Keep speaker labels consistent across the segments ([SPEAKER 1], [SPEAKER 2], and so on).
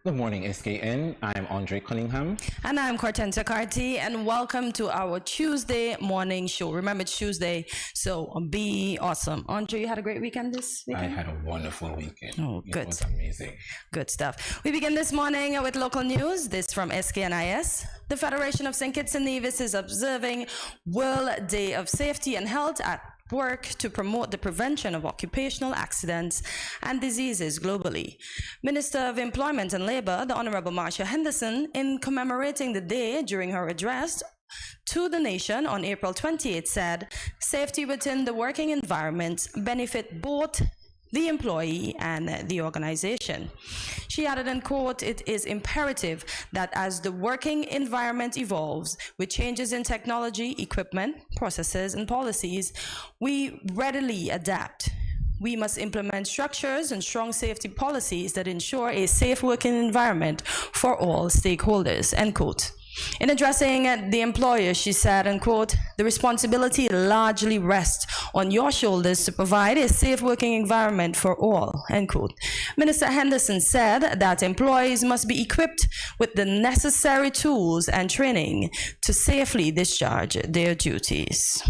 [SPEAKER 1] Good morning, SKN. I'm Andre Cunningham.
[SPEAKER 2] And I'm Cortenza Carty, and welcome to our Tuesday morning show. Remember, it's Tuesday, so be awesome. Andre, you had a great weekend this weekend?
[SPEAKER 1] I had a wonderful weekend.
[SPEAKER 2] Oh, good.
[SPEAKER 1] It was amazing.
[SPEAKER 2] Good stuff. We begin this morning with local news. This from SKNIS. The Federation of St. Kitts and Nevis is observing World Day of Safety and Health at work to promote the prevention of occupational accidents and diseases globally. Minister of Employment and Labor, the Honorable Marcia Henderson, in commemorating the day during her address to the nation on April 28, said, "Safety within the working environment benefit both the employee and the organization." She added, and quote, "It is imperative that as the working environment evolves with changes in technology, equipment, processes, and policies, we readily adapt. We must implement structures and strong safety policies that ensure a safe working environment for all stakeholders," end quote. In addressing the employer, she said, and quote, "The responsibility largely rests on your shoulders to provide a safe working environment for all," end quote. Minister Henderson said that employees must be equipped with the necessary tools and training to safely discharge their duties.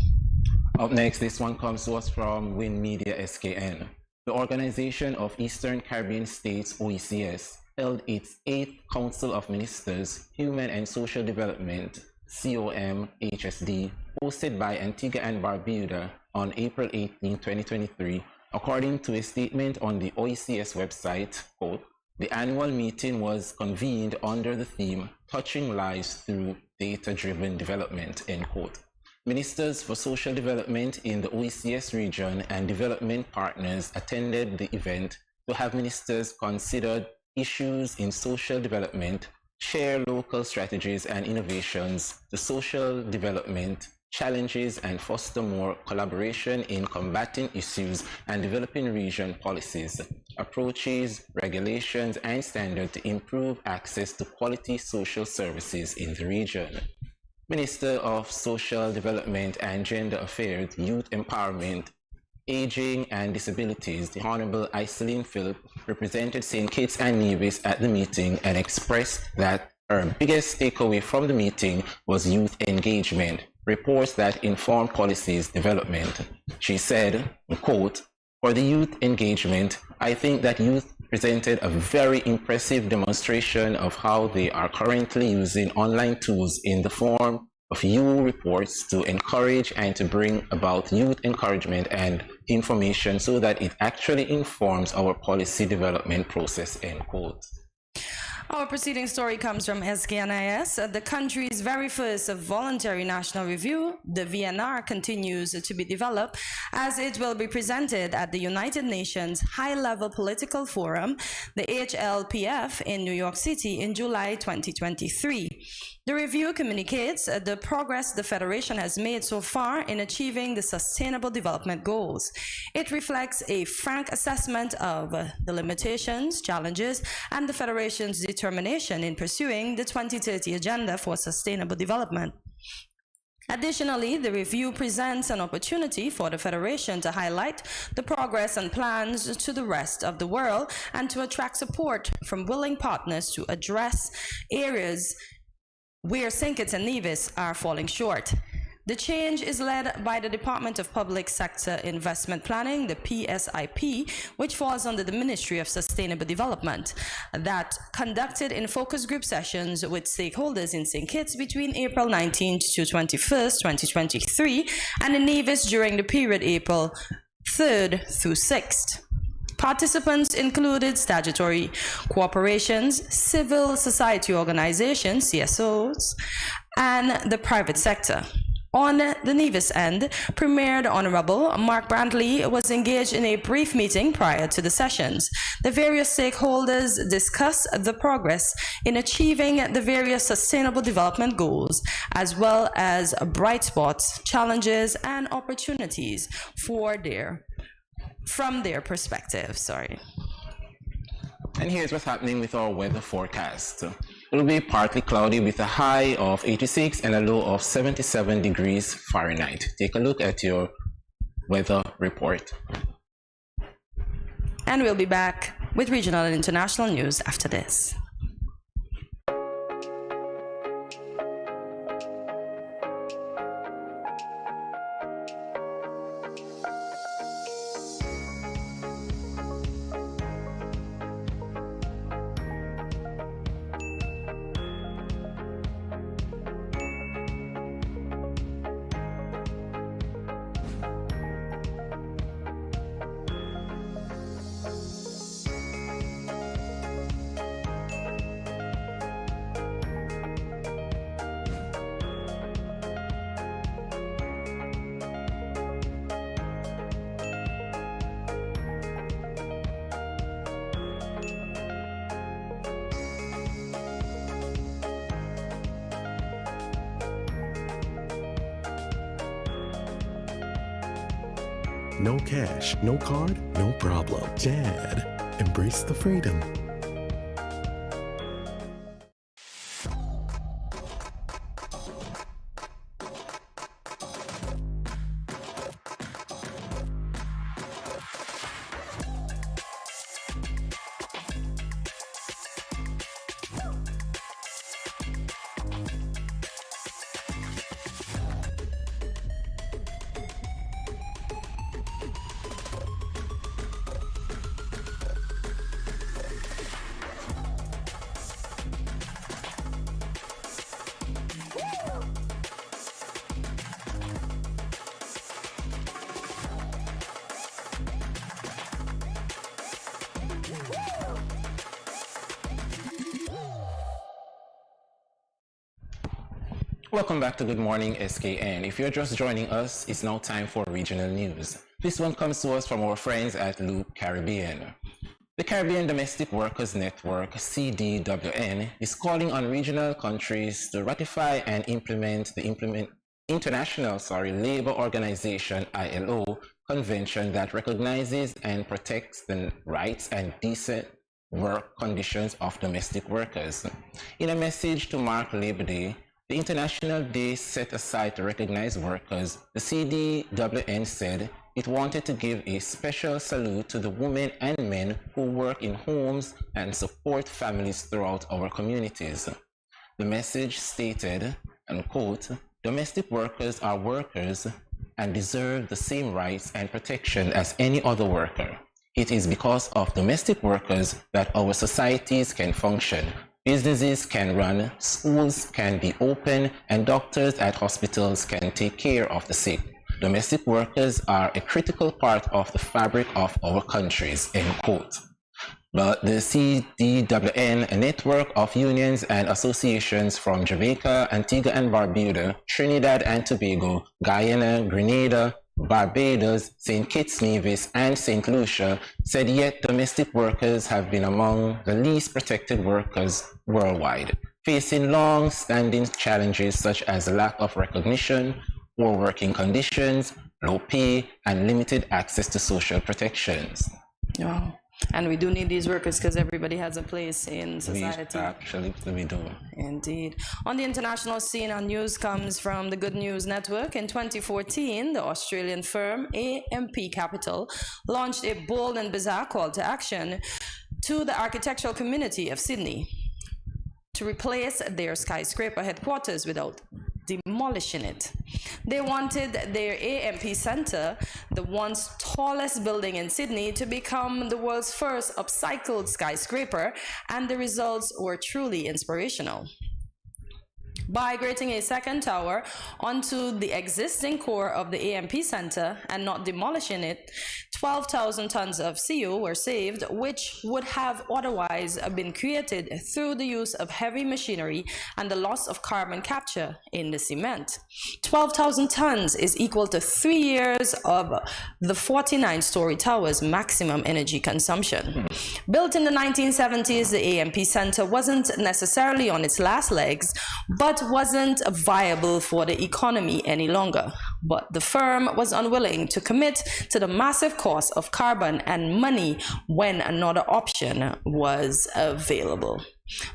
[SPEAKER 1] Up next, this one comes to us from Win Media SKN. The Organization of Eastern Caribbean States, OECS, held its 8th Council of Ministers, Human and Social Development, COMHSD, hosted by Antigua and Barbuda on April 18, 2023. According to a statement on the OECS website, quote, "The annual meeting was convened under the theme, Touching Lives Through Data-Driven Development," end quote. Ministers for Social Development in the OECS region and development partners attended the event to have ministers consider issues in social development, share local strategies and innovations to social development challenges, and foster more collaboration in combating issues and developing region policies, approaches, regulations, and standards to improve access to quality social services in the region. Minister of Social Development and Gender Affairs, Youth Empowerment, Aging and Disabilities, the Honorable Iselin Philip, represented St. Kitts and Nevis at the meeting and expressed that her biggest takeaway from the meeting was youth engagement, reports that inform policies development. She said, quote, "For the youth engagement, I think that youth presented a very impressive demonstration of how they are currently using online tools in the form of U reports to encourage and to bring about youth encouragement and information so that it actually informs our policy development process," end quote.
[SPEAKER 2] Our preceding story comes from SKNIS. The country's very first voluntary national review, the VNR, continues to be developed as it will be presented at the United Nations High-Level Political Forum, the HLPF, in New York City in July 2023. The review communicates the progress the Federation has made so far in achieving the Sustainable Development Goals. It reflects a frank assessment of the limitations, challenges, and the Federation's determination in pursuing the 2030 Agenda for Sustainable Development. Additionally, the review presents an opportunity for the Federation to highlight the progress and plans to the rest of the world and to attract support from willing partners to address areas where St. Kitts and Nevis are falling short. The change is led by the Department of Public Sector Investment Planning, the PSIP, which falls under the Ministry of Sustainable Development, that conducted in focus group sessions with stakeholders in St. Kitts between April 19th to 21st, 2023, and in Nevis during the period April 3rd through 6th. Participants included statutory corporations, civil society organizations, CSOs, and the private sector. On the Nevis end, Premier the Honorable Mark Brantley was engaged in a brief meeting prior to the sessions. The various stakeholders discussed the progress in achieving the various sustainable development goals, as well as bright spots, challenges, and opportunities from their perspective.
[SPEAKER 1] And here's what's happening with our weather forecast. It will be partly cloudy with a high of 86 and a low of 77 degrees Fahrenheit. Take a look at your weather report.
[SPEAKER 2] And we'll be back with regional and international news after this.
[SPEAKER 3] No cash, no card, no problem. Dad, embrace the freedom.
[SPEAKER 1] Welcome back to Good Morning SKN. If you're just joining us, it's now time for regional news. This one comes to us from our friends at Loop Caribbean. The Caribbean Domestic Workers Network, CDWN, is calling on regional countries to ratify and implement the International Labour Organization ILO convention that recognizes and protects the rights and decent work conditions of domestic workers. In a message to mark Labor Day, the International Day set aside to recognize workers, the CDWN said it wanted to give a special salute to the women and men who work in homes and support families throughout our communities. The message stated, and quote, "Domestic workers are workers and deserve the same rights and protection as any other worker. It is because of domestic workers that our societies can function. Businesses can run, schools can be open, and doctors at hospitals can take care of the sick. Domestic workers are a critical part of the fabric of our countries," end quote. But the CDWN, a network of unions and associations from Jamaica, Antigua and Barbuda, Trinidad and Tobago, Guyana, Grenada, Barbados, St. Kitts, Nevis, and St. Lucia, said yet domestic workers have been among the least protected workers worldwide, facing long-standing challenges such as lack of recognition, poor working conditions, low pay, and limited access to social protections.
[SPEAKER 2] Wow. And we do need these workers because everybody has a place in society.
[SPEAKER 1] We do.
[SPEAKER 2] Indeed. On the international scene, our news comes from the Good News Network. In 2014, the Australian firm AMP Capital launched a bold and bizarre call to action to the architectural community of Sydney to replace their skyscraper headquarters without demolishing it. They wanted their AMP Centre, the once tallest building in Sydney, to become the world's first upcycled skyscraper, and the results were truly inspirational. By grading a second tower onto the existing core of the AMP Centre and not demolishing it, 12,000 tons of CO were saved, which would have otherwise been created through the use of heavy machinery and the loss of carbon capture in the cement. 12,000 tons is equal to 3 years of the 49-story tower's maximum energy consumption. Built in the 1970s, the AMP Centre wasn't necessarily on its last legs, but wasn't viable for the economy any longer. But the firm was unwilling to commit to the massive cost of carbon and money when another option was available.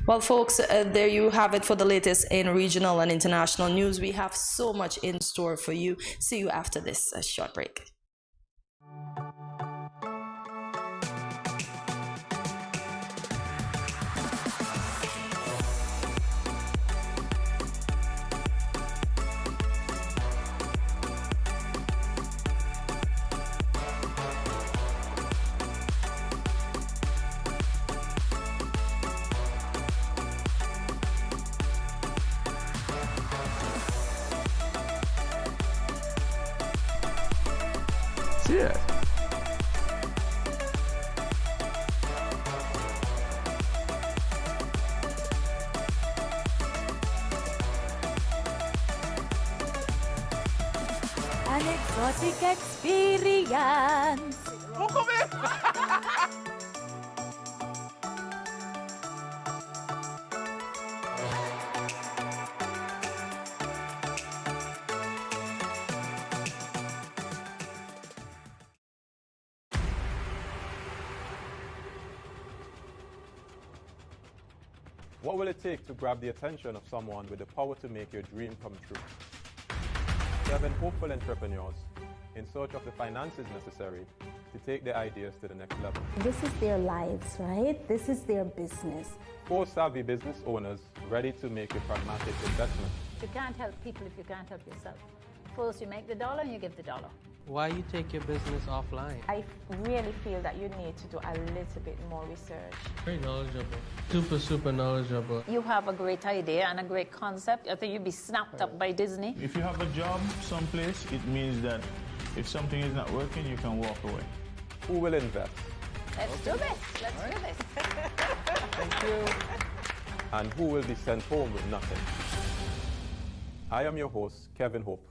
[SPEAKER 2] Well, folks, there you have it for the latest in regional and international news. We have so much in store for you. See you after this short break.
[SPEAKER 3] Yeah.
[SPEAKER 4] An exotic experience.
[SPEAKER 5] What will it take to grab the attention of someone with the power to make your dream come true? 7 hopeful entrepreneurs in search of the finances necessary to take their ideas to the next level.
[SPEAKER 6] This is their lives, right? This is their business.
[SPEAKER 5] 4 savvy business owners ready to make a pragmatic investment.
[SPEAKER 7] You can't help people if you can't help yourself. First you make the dollar and you give the dollar.
[SPEAKER 8] Why you take your business offline?
[SPEAKER 9] I really feel that you need to do a little bit more research.
[SPEAKER 8] Very knowledgeable. Super knowledgeable.
[SPEAKER 7] You have a great idea and a great concept. I think you'd be snapped up by Disney.
[SPEAKER 10] If you have a job someplace, it means that if something is not working, you can walk away.
[SPEAKER 5] Who will invest?
[SPEAKER 7] Let's do this. Let's do this.
[SPEAKER 5] Thank you. And who will be sent home with nothing? I am your host, Kevin Hope.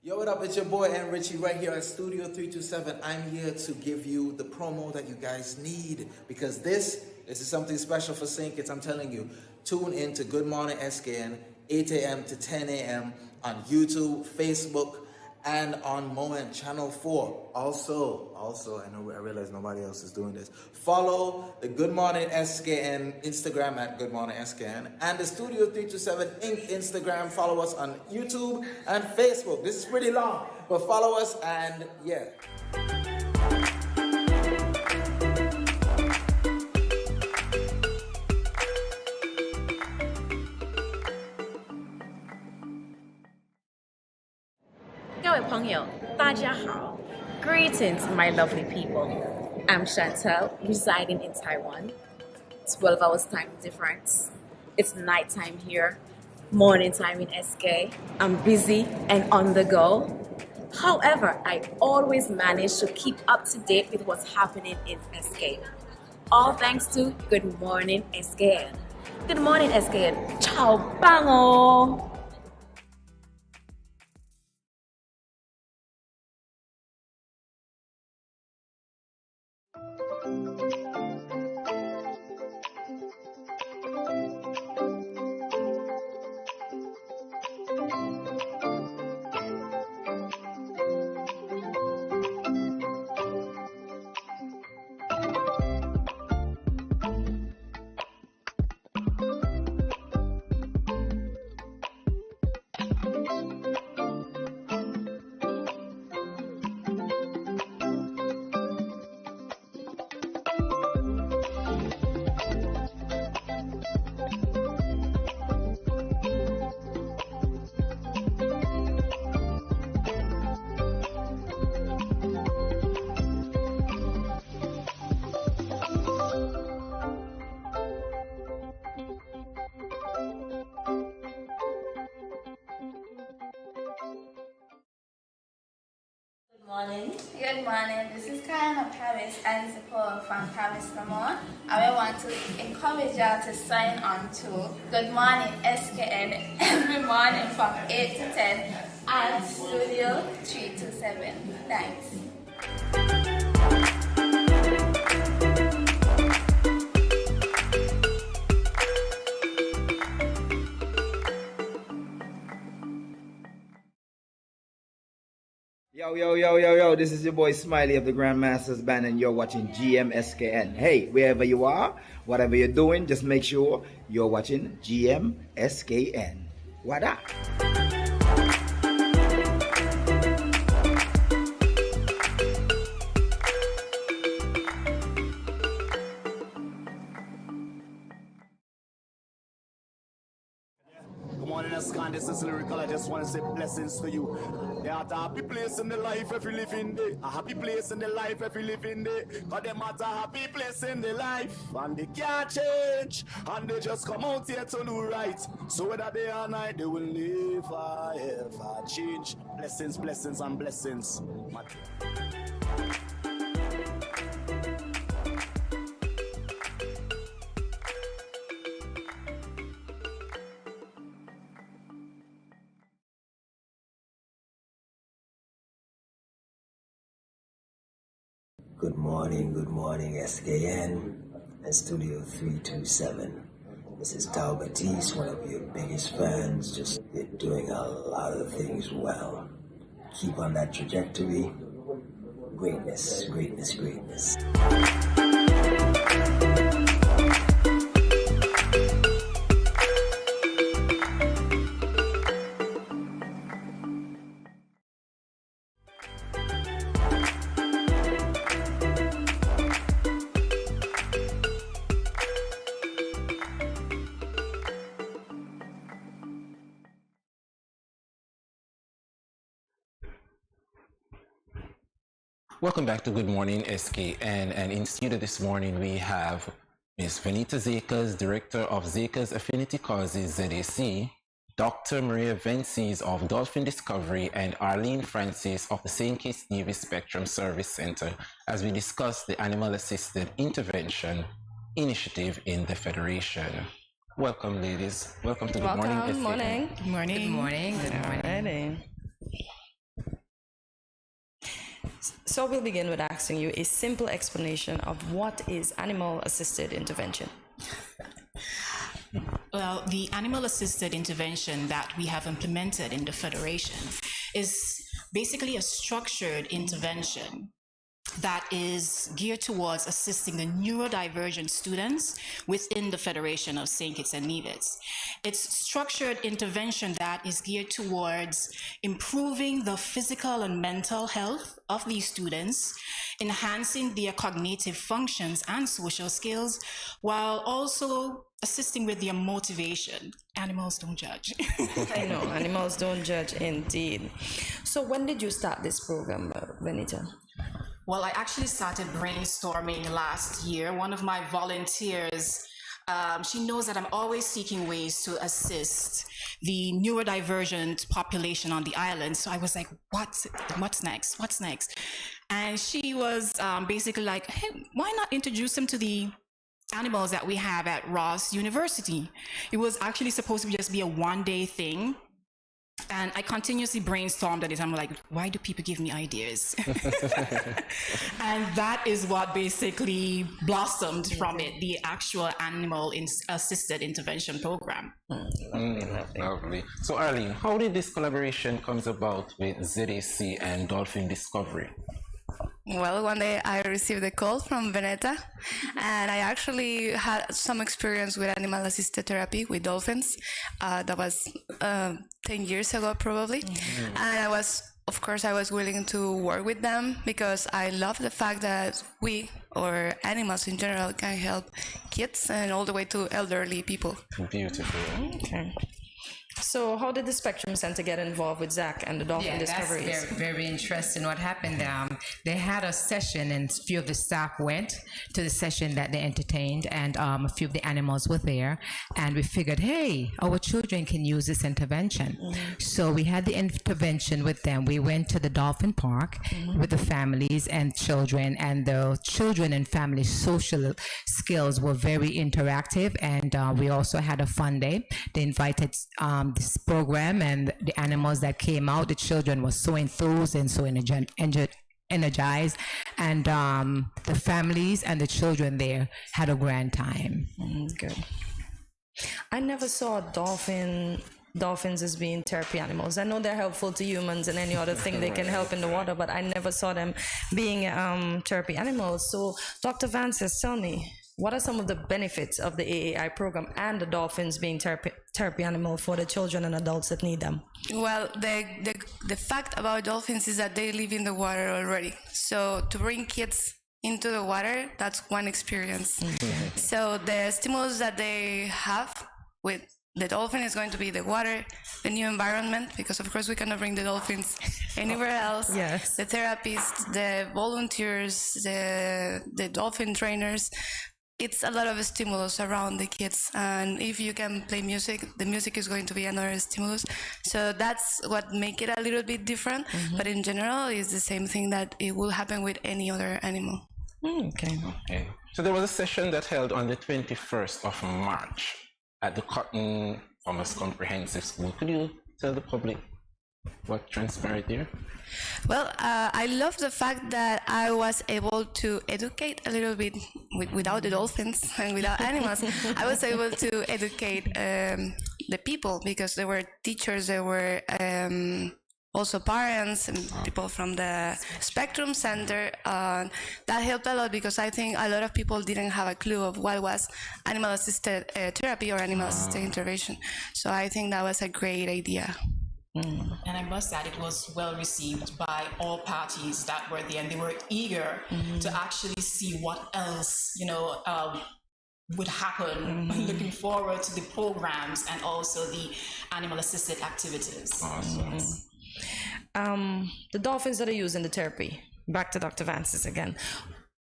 [SPEAKER 11] Yo, what up? It's your boy N Richie right here at Studio 327. I'm here to give you the promo that you guys need because this is something special for St. Kitts. I'm telling you, tune in to Good Morning SKN, 8 a.m. to 10 a.m. on YouTube, Facebook, and on Moen Channel 4. Also, I realize nobody else is doing this. Follow the Good Morning SKN Instagram at Good Morning SKN and the Studio 327 Inc. Instagram. Follow us on YouTube and Facebook. This is pretty long, but follow us and yeah.
[SPEAKER 12] Greetings, my lovely people. I'm Chantel, residing in Taiwan. 12 hours time difference. It's nighttime here, morning time in SK. I'm busy and on the go. However, I always manage to keep up to date with what's happening in SK. All thanks to Good Morning SKN. Good morning SKN. Ciao, bango!
[SPEAKER 13] Good morning. This is Karen of Paris and support from Paris no more. I want to encourage y'all to sign on to Good Morning SKN every morning from 8 to 10 at Studio 327. Thanks.
[SPEAKER 14] Yo, this is your boy Smiley of the Grandmasters Band, and you're watching GMSKN. Hey, wherever you are, whatever you're doing, just make sure you're watching GMSKN. What up?
[SPEAKER 15] Good morning, SKN. This is Lyrical. I just want to say blessings to you. There are a happy place in the life if you live in there. A happy place in the life if you live in there. Cause them at a happy place in the life. And they can't change. And they just come out here to do right. So whether day or night, they will live forever. Change. Blessings, blessings, and blessings.
[SPEAKER 16] Good morning, SKN and Studio 327. This is Tao Batiste, one of your biggest fans. Just you're doing a lot of things well. Keep on that trajectory. Greatness, greatness, greatness.
[SPEAKER 1] Welcome back to Good Morning SKN, and in studio this morning we have Ms. Vanita Zakers, Director of Zakers Affinity Causes ZAC, Dr. Maria Vences of Dolphin Discovery, and Arlene Francis of the St. Kitts Navy Spectrum Service Center as we discuss the Animal Assisted Intervention Initiative in the Federation. Welcome, ladies. Welcome to Good Morning SKN.
[SPEAKER 2] Morning.
[SPEAKER 17] Good morning. Good morning. Good morning.
[SPEAKER 2] So we'll begin with asking you a simple explanation of what is animal-assisted intervention.
[SPEAKER 17] Well, the animal-assisted intervention that we have implemented in the Federation is basically a structured intervention that is geared towards assisting the neurodivergent students within the Federation of St. Kitts and Nevis. It's structured intervention that is geared towards improving the physical and mental health of these students, enhancing their cognitive functions and social skills, while also assisting with their motivation. Animals don't judge.
[SPEAKER 2] I know, animals don't judge indeed. So when did you start this program, Vanita?
[SPEAKER 17] Well, I actually started brainstorming last year. One of my volunteers, she knows that I'm always seeking ways to assist the neurodivergent population on the island. So I was like, what's next? What's next? And she was basically like, hey, why not introduce them to the animals that we have at Ross University? It was actually supposed to just be a one-day thing. And I continuously brainstormed at it. I'm like, why do people give me ideas? And that is what basically blossomed from it, the actual animal-assisted intervention program.
[SPEAKER 1] Lovely. So Arlene, how did this collaboration comes about with ZAC and Dolphin Discovery?
[SPEAKER 18] Well, one day I received a call from Veneta, and I actually had some experience with animal-assisted therapy with dolphins. That was 10 years ago, probably. And I was willing to work with them because I love the fact that we, or animals in general, can help kids and all the way to elderly people.
[SPEAKER 1] Beautiful.
[SPEAKER 2] Okay. So how did the Spectrum Center get involved with ZAC and the Dolphin Discoveries?
[SPEAKER 19] That's very interesting what happened. They had a session and a few of the staff went to the session that they entertained, and a few of the animals were there, and we figured, hey, our children can use this intervention. So we had the intervention with them. We went to the Dolphin Park with the families and the children and family social skills were very interactive, and we also had a fun day. They invited this program, and the animals that came out, the children were so enthused and so energized, and the families and the children there had a grand time.
[SPEAKER 2] Good. I never saw a dolphin dolphins as being therapy animals. I know they're helpful to humans and any other thing they can help in the water, but I never saw them being therapy animals. So Dr. Vances, tell me, what are some of the benefits of the AAI program and the dolphins being therapy animal for the children and adults that need them?
[SPEAKER 18] Well, the fact about dolphins is that they live in the water already. So to bring kids into the water, that's one experience. So the stimulus that they have with the dolphin is going to be the water, the new environment, because of course we cannot bring the dolphins anywhere else.
[SPEAKER 2] Yes.
[SPEAKER 18] The therapists, the volunteers, the dolphin trainers. It's a lot of stimulus around the kids, and if you can play music, the music is going to be another stimulus. So that's what make it a little bit different, but in general it's the same thing that it will happen with any other animal.
[SPEAKER 2] Okay.
[SPEAKER 1] So there was a session that held on the 21st of March at the Cotton Farmers Comprehensive School. Could you tell the public what transpired there?
[SPEAKER 18] Well, I love the fact that I was able to educate a little bit without the dolphins and without animals. I was able to educate the people, because there were teachers, there were also parents and people from the Spectrum Center. That helped a lot, because I think a lot of people didn't have a clue of what was animal-assisted therapy or animal-assisted intervention. So I think that was a great idea.
[SPEAKER 17] And I must add, it was well received by all parties that were there, and they were eager to actually see what else, would happen. Looking forward to the programs and also the animal-assisted activities.
[SPEAKER 1] Awesome.
[SPEAKER 2] The dolphins that are used in the therapy, back to Dr. Vances again.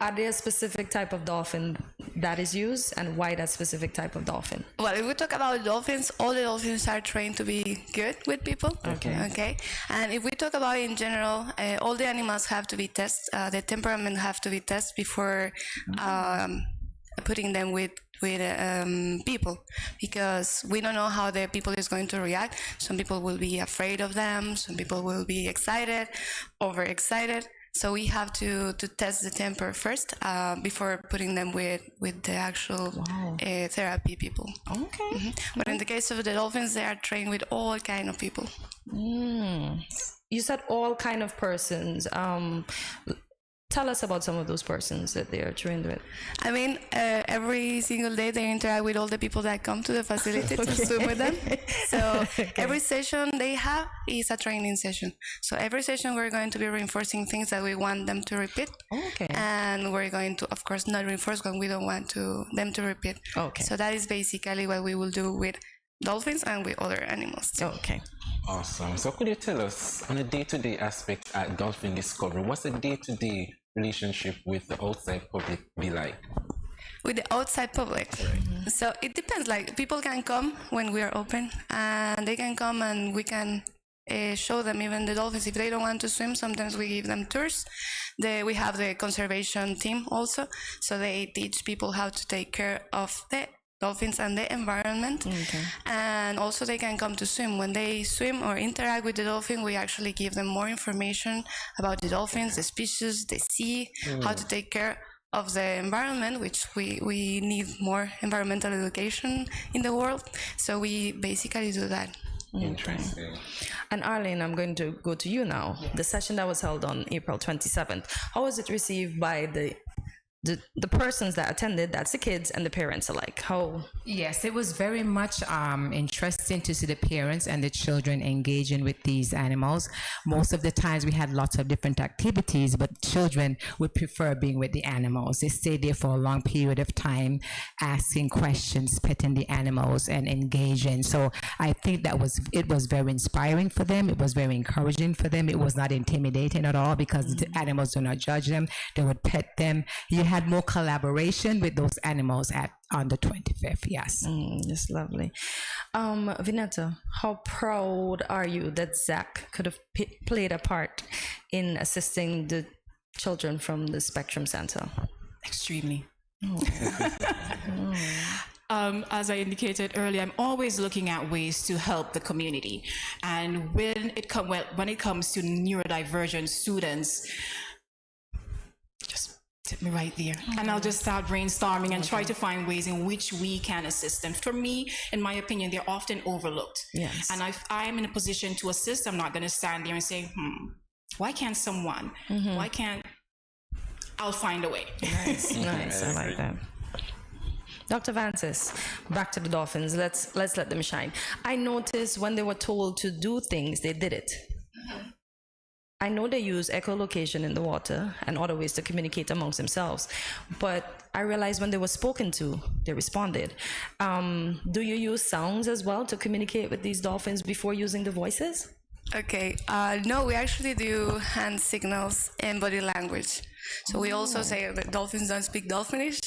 [SPEAKER 2] Are there a specific type of dolphin that is used, and why that specific type of dolphin?
[SPEAKER 18] Well, if we talk about dolphins, all the dolphins are trained to be good with people. Okay. And if we talk about in general, all the animals have to be tested. The temperament have to be tested before putting them with people, because we don't know how the people is going to react. Some people will be afraid of them. Some people will be excited, overexcited. So we have to test the temper first before putting them with the actual therapy people.
[SPEAKER 2] Okay.
[SPEAKER 18] But in the case of the dolphins, they are trained with all kind of people.
[SPEAKER 2] You said all kind of persons. Tell us about some of those persons that they are trained with.
[SPEAKER 18] I mean, every single day they interact with all the people that come to the facility to swim with them. So every session they have is a training session. So every session we're going to be reinforcing things that we want them to repeat. And we're going to, of course, not reinforce when we don't want them to repeat. So that is basically what we will do with dolphins and with other animals too.
[SPEAKER 1] Awesome. So could you tell us, on a day-to-day aspect at Dolphin Discovery, what's the day-to-day relationship with the outside public be like?
[SPEAKER 18] With the outside public? So it depends. Like, people can come when we are open, and they can come and we can show them even the dolphins. If they don't want to swim, sometimes we give them tours. We have the conservation team also, so they teach people how to take care of the dolphins and the environment. And also they can come to swim. When they swim or interact with the dolphin, we actually give them more information about the dolphins, the species, the sea, how to take care of the environment, which we need more environmental education in the world. So we basically do that.
[SPEAKER 1] Interesting.
[SPEAKER 2] And Arlene, I'm going to go to you now. The session that was held on April 27th, how was it received by the persons that attended? That's the kids and the parents alike. How?
[SPEAKER 19] Yes, it was very much interesting to see the parents and the children engaging with these animals. Most of the times we had lots of different activities, but children would prefer being with the animals. They stayed there for a long period of time, asking questions, petting the animals and engaging. So I think it was very inspiring for them. It was very encouraging for them. It was not intimidating at all, because the animals do not judge them. They would pet them. You had more collaboration with those animals on the 25th. Yes.
[SPEAKER 2] That's lovely. Vinetta, how proud are you that Zach could have played a part in assisting the children from the Spectrum Center?
[SPEAKER 17] Extremely. As I indicated earlier, I'm always looking at ways to help the community. And when it comes to neurodivergent students, just sit me right there. And I'll just start brainstorming and try to find ways in which we can assist them. For me, in my opinion, they're often overlooked.
[SPEAKER 2] Yes.
[SPEAKER 17] And if I'm in a position to assist, I'm not going to stand there and say, why can't someone? Why can't... I'll find a way.
[SPEAKER 2] Nice, nice. I like that. Dr. Vances, back to the dolphins. Let's let them shine. I noticed when they were told to do things, they did it. I know they use echolocation in the water and other ways to communicate amongst themselves, but I realized when they were spoken to, they responded. Do you use sounds as well to communicate with these dolphins before using the voices?
[SPEAKER 18] Okay, no, we actually do hand signals and body language. So we also say that dolphins don't speak Dolphinish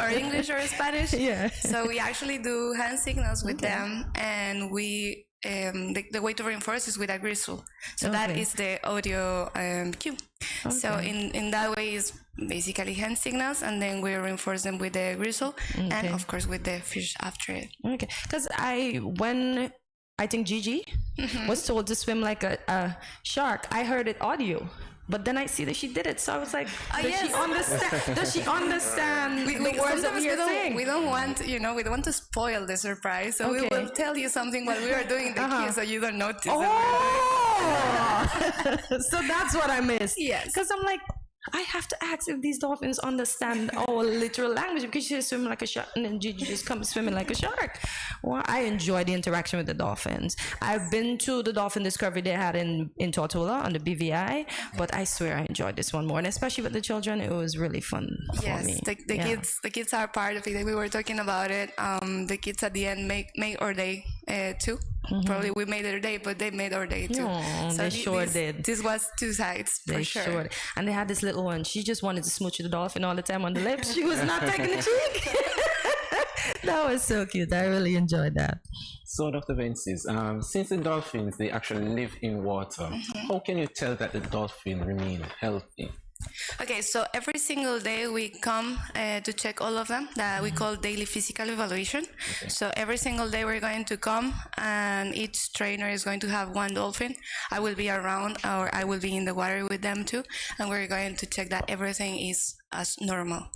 [SPEAKER 18] or English or Spanish.
[SPEAKER 2] Yeah.
[SPEAKER 18] So we actually do hand signals with them, and we the way to reinforce is with a gristle. So that is the audio cue. So in that way is basically hand signals, and then we reinforce them with the gristle, and of course with the fish after it.
[SPEAKER 2] Okay, because when I think Gigi was told to swim like a shark, I heard it audio. But then I see that she did it, so I was like, does she understand the words that we are saying?
[SPEAKER 18] We don't want, we don't want to spoil the surprise, so we will tell you something while we are doing the cue, so you don't notice.
[SPEAKER 2] So that's what I missed.
[SPEAKER 18] Yes.
[SPEAKER 2] Because I'm like, I have to ask if these dolphins understand our literal language, because she's swimming like a shark and then Gigi just comes swimming like a shark. Well, I enjoy the interaction with the dolphins. I've been to the dolphin discovery they had in Tortola on the BVI, but I swear I enjoyed this one more, and especially with the children, it was really fun for me.
[SPEAKER 18] The kids are part of it. We were talking about it. The kids at the end make our day too. Probably we made their day, but they made our day too.
[SPEAKER 2] So they sure did.
[SPEAKER 18] This was two sides for sure.
[SPEAKER 2] And they had this little one. She just wanted to smooch the dolphin all the time on the lips. She was not taking the cheek. That was so cute. I really enjoyed that.
[SPEAKER 1] So, Dr. Vences, since the dolphins, they actually live in water, how can you tell that the dolphin remain healthy?
[SPEAKER 18] Okay, so every single day we come to check all of them, that we call daily physical evaluation. So every single day we're going to come, and each trainer is going to have one dolphin. I will be around, or I will be in the water with them too, and we're going to check that everything is as normal.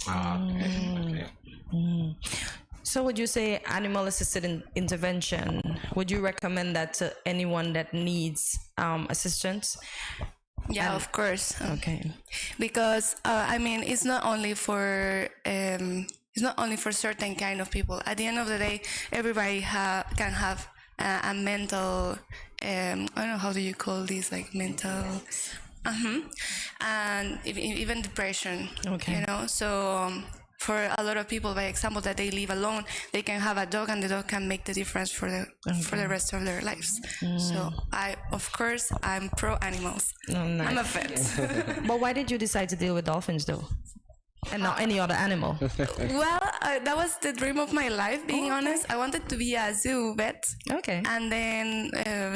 [SPEAKER 2] So would you say animal-assisted intervention, would you recommend that to anyone that needs assistance?
[SPEAKER 18] Yeah, of course.
[SPEAKER 2] Okay.
[SPEAKER 18] Because it's not only for certain kind of people. At the end of the day, everybody can have a mental. I don't know, how do you call this, like mental. And even depression. Okay. So. For a lot of people, by example, that they live alone, they can have a dog, and the dog can make the difference for the rest of their lives. So I'm pro animals.
[SPEAKER 2] Nice.
[SPEAKER 18] I'm a vet.
[SPEAKER 2] But why did you decide to deal with dolphins though, and not any other animal?
[SPEAKER 18] Well, that was the dream of my life, being honest. I wanted to be a zoo vet.
[SPEAKER 2] Okay.
[SPEAKER 18] And then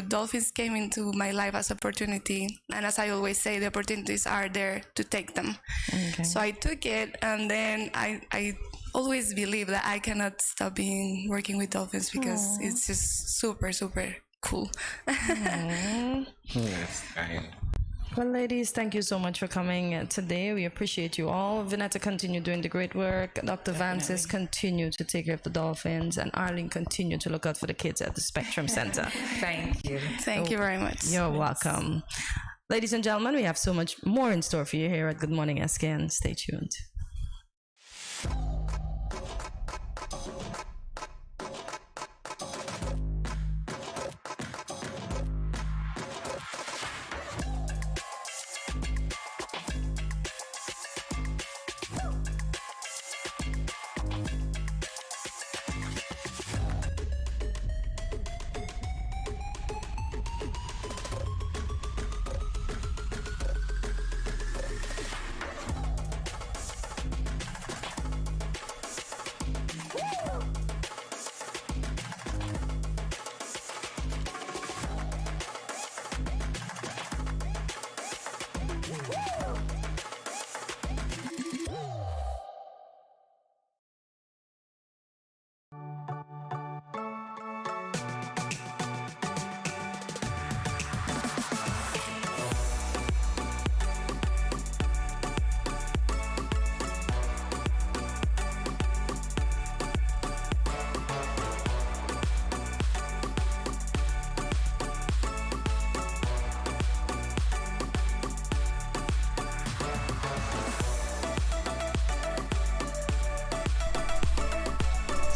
[SPEAKER 18] dolphins came into my life as opportunity. And as I always say, the opportunities are there to take them. Okay. So I took it, and then I always believe that I cannot stop working with dolphins, because it's just super, super cool.
[SPEAKER 1] Yes,
[SPEAKER 2] Well, ladies, thank you so much for coming today. We appreciate you all. Vinetta, continue doing the great work. Dr. Vances, continue to take care of the dolphins. And Arlene, continue to look out for the kids at the Spectrum Center.
[SPEAKER 19] Thank you.
[SPEAKER 18] Thank you very much.
[SPEAKER 2] You're welcome. Ladies and gentlemen, we have so much more in store for you here at Good Morning SKN. Stay tuned.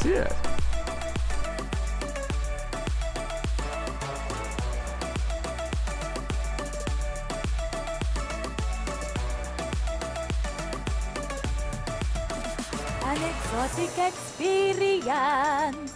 [SPEAKER 20] Yes.
[SPEAKER 4] An exotic experience.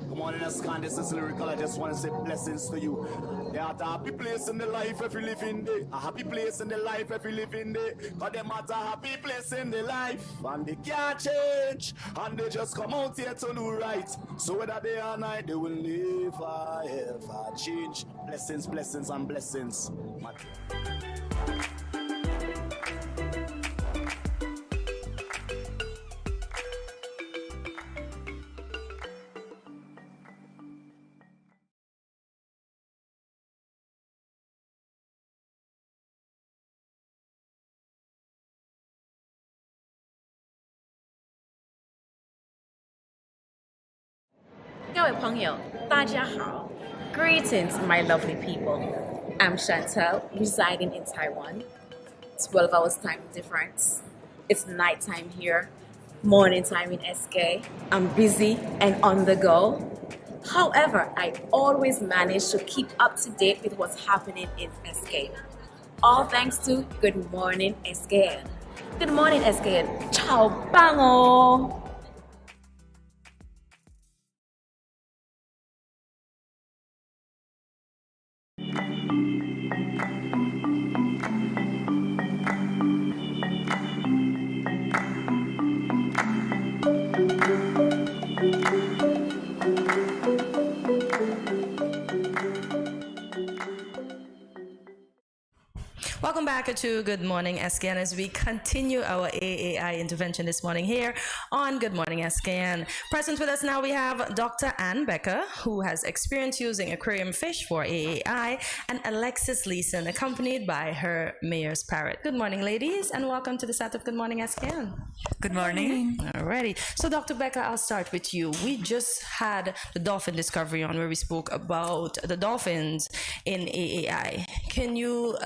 [SPEAKER 15] Good morning, SKN. This is Lyrical. I just want to say blessings to you. There are a happy place in the life if you live in day. A happy place in the life if you live in day. Cause them at a happy place in the life. And they can't change. And they just come out here to do right. So whether day or night, they will never ever change. Blessings, blessings, and blessings.
[SPEAKER 12] Greetings, my lovely people. I'm Chantel, residing in Taiwan. It's 12 hours time difference. It's nighttime here, morning time in SK. I'm busy and on the go. However, I always manage to keep up to date with what's happening in SK. All thanks to Good Morning SKN. Good morning SKN. Ciao, bango!
[SPEAKER 2] Welcome back to Good Morning SKN as we continue our AAI intervention this morning here on Good Morning SKN. Present with us now we have Dr. Ann Becker, who has experience using aquarium fish for AAI, and Alexis Leeson, accompanied by her mayor's parrot. Good morning, ladies, and welcome to the set of Good Morning SKN.
[SPEAKER 21] Good morning.
[SPEAKER 2] Alrighty. So, Dr. Becker, I'll start with you. We just had the dolphin discovery on where we spoke about the dolphins in AAI. Can you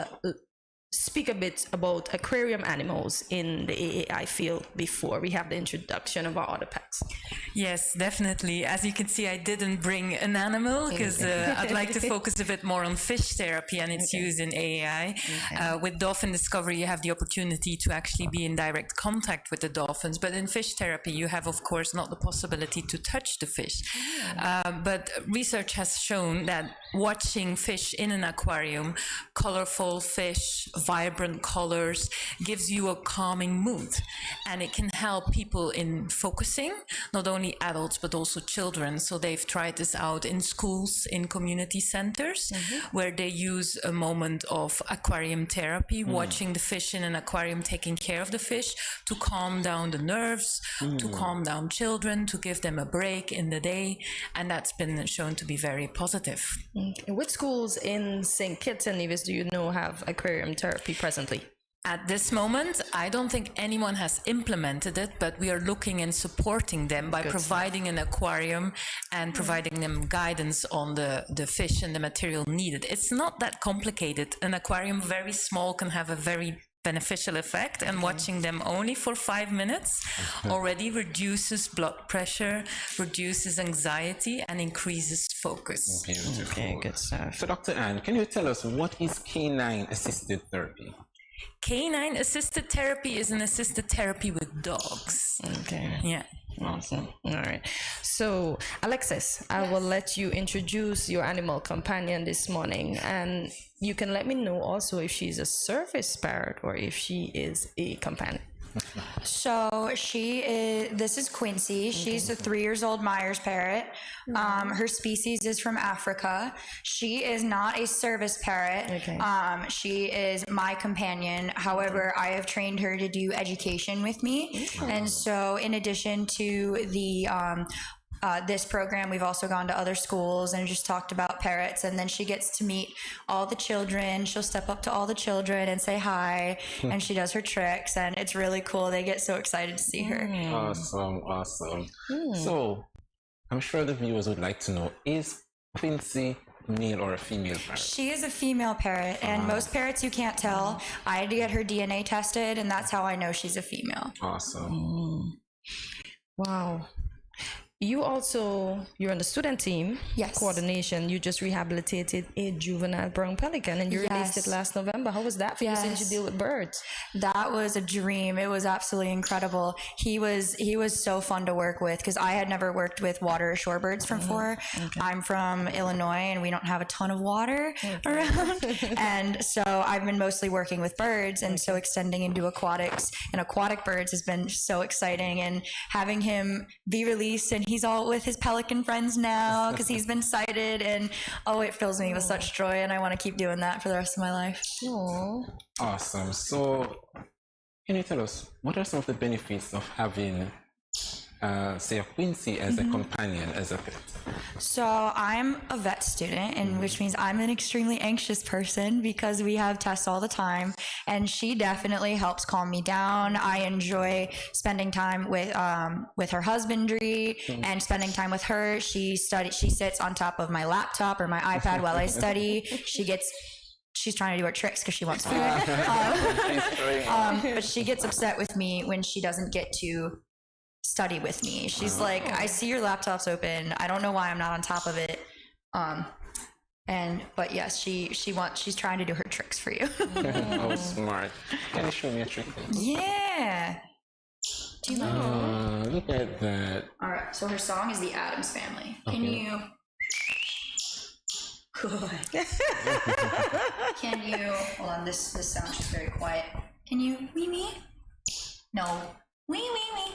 [SPEAKER 2] speak a bit about aquarium animals in the AAI field before we have the introduction of our other pets?
[SPEAKER 20] Yes, definitely. As you can see, I didn't bring an animal because I'd like to focus a bit more on fish therapy and its use in AAI. With dolphin discovery, you have the opportunity to actually be in direct contact with the dolphins. But in fish therapy, you have, of course, not the possibility to touch the fish. But research has shown that watching fish in an aquarium, colorful fish, vibrant colors, gives you a calming mood. And it can help people in focusing, not only adults, but also children. So they've tried this out in schools, in community centers, where they use a moment of aquarium therapy, watching the fish in an aquarium, taking care of the fish to calm down the nerves, to calm down children, to give them a break in the day. And that's been shown to be very positive.
[SPEAKER 2] Which schools in St. Kitts and Nevis do you know have aquarium therapy presently?
[SPEAKER 20] At this moment, I don't think anyone has implemented it, but we are looking and supporting them by providing an aquarium and providing them guidance on the fish and the material needed. It's not that complicated. An aquarium, very small, can have a very beneficial effect, and watching them only for 5 minutes already reduces blood pressure, reduces anxiety, and increases focus.
[SPEAKER 1] Beautiful.
[SPEAKER 2] Okay, good stuff.
[SPEAKER 1] So Dr. Anne, can you tell us what is canine assisted therapy?
[SPEAKER 20] Canine assisted therapy is an assisted therapy with dogs.
[SPEAKER 2] Okay.
[SPEAKER 20] Yeah.
[SPEAKER 2] Awesome. All right. So, Alexis, I will let you introduce your animal companion this morning, and you can let me know also if she's a service parrot or if she is a companion.
[SPEAKER 21] So this is Quincy. She's a 3 years old Myers parrot. Her species is from Africa. She is not a service parrot. She is my companion. However, I have trained her to do education with me. And so in addition to the this program, we've also gone to other schools and just talked about parrots, and then she gets to meet all the children. She'll step up to all the children and say hi, and she does her tricks, and it's really cool. They get so excited to see her.
[SPEAKER 1] Awesome. So I'm sure the viewers would like to know, is Quincy male or a female parrot?
[SPEAKER 21] She is a female parrot, and most parrots you can't tell. I had to get her DNA tested, and that's how I know she's a female.
[SPEAKER 1] Awesome.
[SPEAKER 2] Wow. You're on the student team.
[SPEAKER 21] Yes.
[SPEAKER 2] Coordination. You just rehabilitated a juvenile brown pelican, and you released it last November. How was that for you since you deal with birds?
[SPEAKER 21] That was a dream. It was absolutely incredible. He was so fun to work with because I had never worked with water or shorebirds before. I'm from Illinois, and we don't have a ton of water around. And so I've been mostly working with birds, and so extending into aquatics and aquatic birds has been so exciting. And having him be released, and he's all with his pelican friends now because he's been sighted, and it fills me with such joy, and I want to keep doing that for the rest of my life.
[SPEAKER 1] Awesome. So can you tell us what are some of the benefits of having say a Quincy as a companion, as a pet?
[SPEAKER 21] So I'm a vet student, and which means I'm an extremely anxious person because we have tests all the time, and she definitely helps calm me down. I enjoy spending time with her husbandry and spending time with her. She sits on top of my laptop or my iPad while I study. She's trying to do her tricks because she wants food. But she gets upset with me when she doesn't get to study with me. She's like, I see your laptop's open. I don't know why I'm not on top of it. But yes, she's trying to do her tricks for you.
[SPEAKER 1] Oh, smart. Can you show me a trick?
[SPEAKER 21] Yeah. Do you know?
[SPEAKER 1] Look at that.
[SPEAKER 21] All right. So her song is the Addams Family. Can you? Good. Can you? Hold on. This sounds just very quiet. Can you wee me? No. Wee wee wee.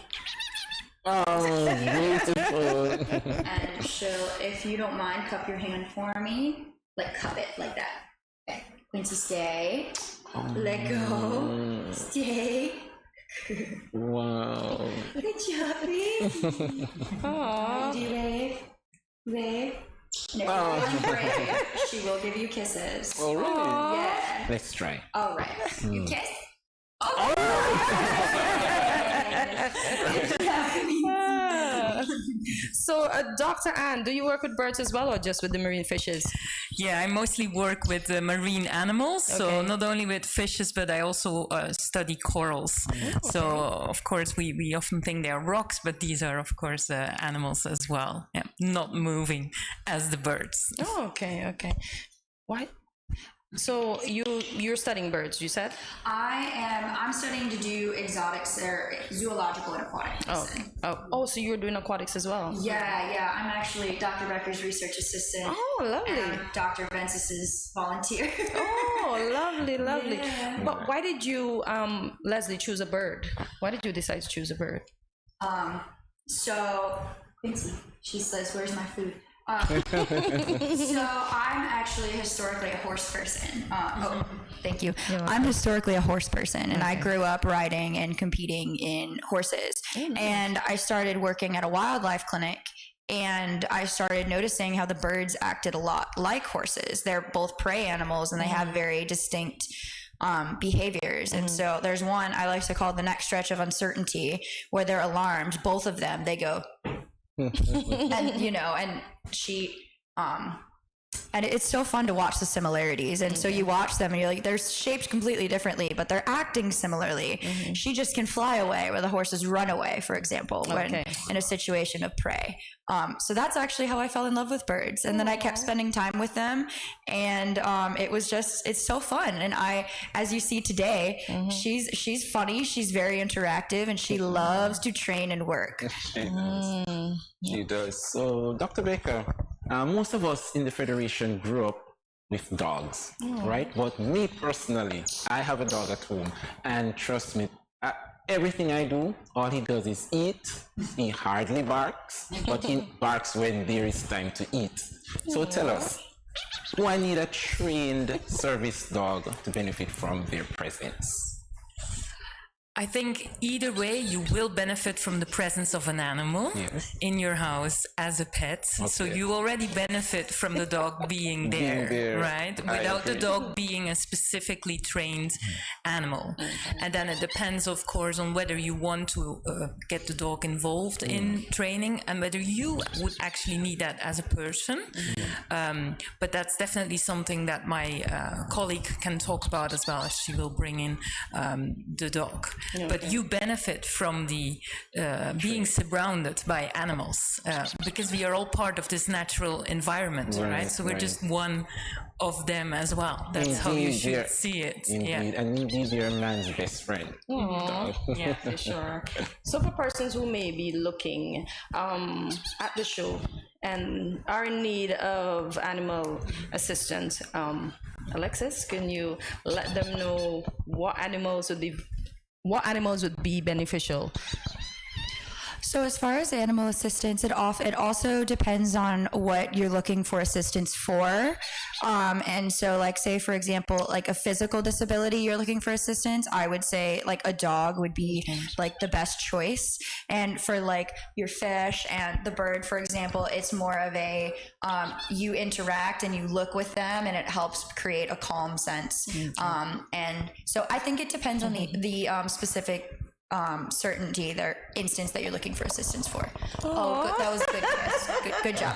[SPEAKER 1] Oh, beautiful.
[SPEAKER 21] And she'll, if you don't mind, cup your hand for me. Like, cup it like that. Okay. Quincy, stay. Let go. Stay.
[SPEAKER 1] Wow.
[SPEAKER 21] Good job, babe. Aww. Do you wave? Wave. And if you're brave, she will give you kisses.
[SPEAKER 1] All right.
[SPEAKER 21] Yeah.
[SPEAKER 1] Let's try.
[SPEAKER 21] All right. You kiss?
[SPEAKER 2] So, Dr. Ann, do you work with birds as well or just with the marine fishes?
[SPEAKER 20] Yeah, I mostly work with marine animals, so not only with fishes, but I also study corals. So, of course, we often think they are rocks, but these are, of course, animals as well. Yeah, not moving as the birds.
[SPEAKER 2] Oh, okay. Why? So you're studying birds, you said?
[SPEAKER 21] I'm studying to do exotics or zoological and aquatic medicine.
[SPEAKER 2] Oh, so you're doing aquatics as well?
[SPEAKER 21] Yeah. I'm actually Dr. Becker's research assistant.
[SPEAKER 2] Oh, lovely.
[SPEAKER 21] And I'm Dr. Ventus's volunteer.
[SPEAKER 2] Oh, lovely.
[SPEAKER 21] Yeah.
[SPEAKER 2] But why did you, Leslie, choose a bird? Why did you decide to choose a bird?
[SPEAKER 21] So Quincy, she says, "Where's my food?" So I'm actually historically a horse person. Thank you. I'm historically a horse person, and I grew up riding and competing in horses. And I started working at a wildlife clinic, and I started noticing how the birds acted a lot like horses. They're both prey animals, and they have very distinct behaviors. And so there's one I like to call the neck stretch of uncertainty, where they're alarmed. Both of them, they go and she and it's so fun to watch the similarities. And so you watch them and you're like, they're shaped completely differently, but they're acting similarly. She just can fly away where the horses run away, for example, when in a situation of prey. So that's actually how I fell in love with birds. And then I kept spending time with them, and it's so fun. And as you see today, she's funny, she's very interactive, and she loves to train and work.
[SPEAKER 1] She does. So, Dr. Baker, most of us in the Federation grew up with dogs, right? But me personally, I have a dog at home, and trust me, everything I do, all he does is eat. He hardly barks, but he barks when there is time to eat. So tell us, do I need a trained service dog to benefit from their presence?
[SPEAKER 20] I think either way, you will benefit from the presence of an animal in your house as a pet. So you already benefit from the dog being there, right? Without the dog being a specifically trained animal. And then it depends, of course, on whether you want to get the dog involved in training and whether you would actually need that as a person. But that's definitely something that my colleague can talk about as well, as she will bring in the dog. But you benefit from the being surrounded by animals because we are all part of this natural environment, right? So we're just one of them as well. That's how you should see it.
[SPEAKER 1] Indeed, and indeed, you're a man's best friend.
[SPEAKER 2] Yeah, for sure. So for persons who may be looking at the show and are in need of animal assistance, Alexis, can you let them know what animals would be beneficial?
[SPEAKER 21] So as far as animal assistance, it also depends on what you're looking for assistance for. And so like, say for example, like a physical disability, you're looking for assistance, I would say like a dog would be like the best choice. And for like your fish and the bird, for example, it's more of a, you interact and you look with them and it helps create a calm sense. And so I think it depends on the specific certainty, their instance that you're looking for assistance for. Good. That was good. Yes. Good job.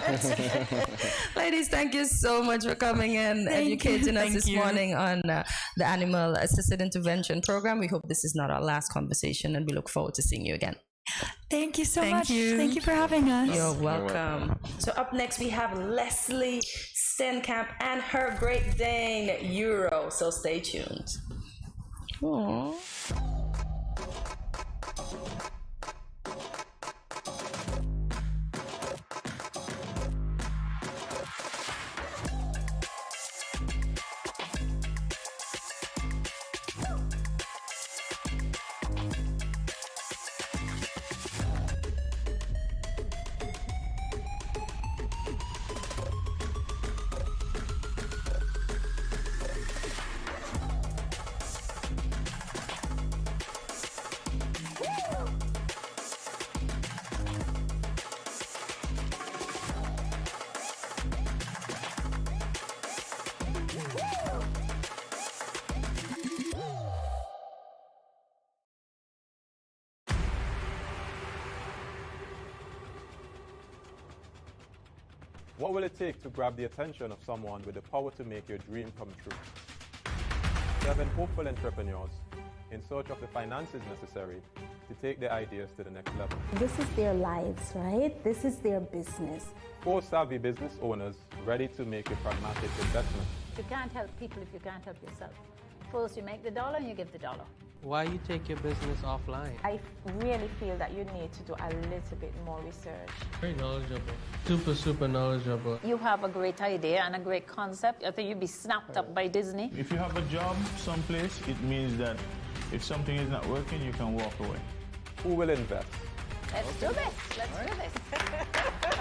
[SPEAKER 2] Ladies, thank you so much for coming in, educating us this morning on the Animal Assisted Intervention Program. We hope this is not our last conversation, and we look forward to seeing you again.
[SPEAKER 21] Thank you so much. Thank you for having us.
[SPEAKER 2] You're welcome. So up next we have Leslie Stenkamp and her Great Dane Euro. So stay tuned. Aww.
[SPEAKER 5] What will it take to grab the attention of someone with the power to make your dream come true? 7 hopeful entrepreneurs in search of the finances necessary to take their ideas to the next level.
[SPEAKER 6] This is their lives, right? This is their business.
[SPEAKER 5] 4 savvy business owners ready to make a pragmatic investment.
[SPEAKER 7] You can't help people if you can't help yourself. First you make the dollar and you give the dollar.
[SPEAKER 8] Why you take your business offline?
[SPEAKER 9] I really feel that you need to do a little bit more research.
[SPEAKER 8] Very knowledgeable. Super knowledgeable.
[SPEAKER 7] You have a great idea and a great concept. I think you'd be snapped up by Disney.
[SPEAKER 10] If you have a job someplace, it means that if something is not working, you can walk away.
[SPEAKER 5] Who will invest?
[SPEAKER 7] Let's do this. Let's do this.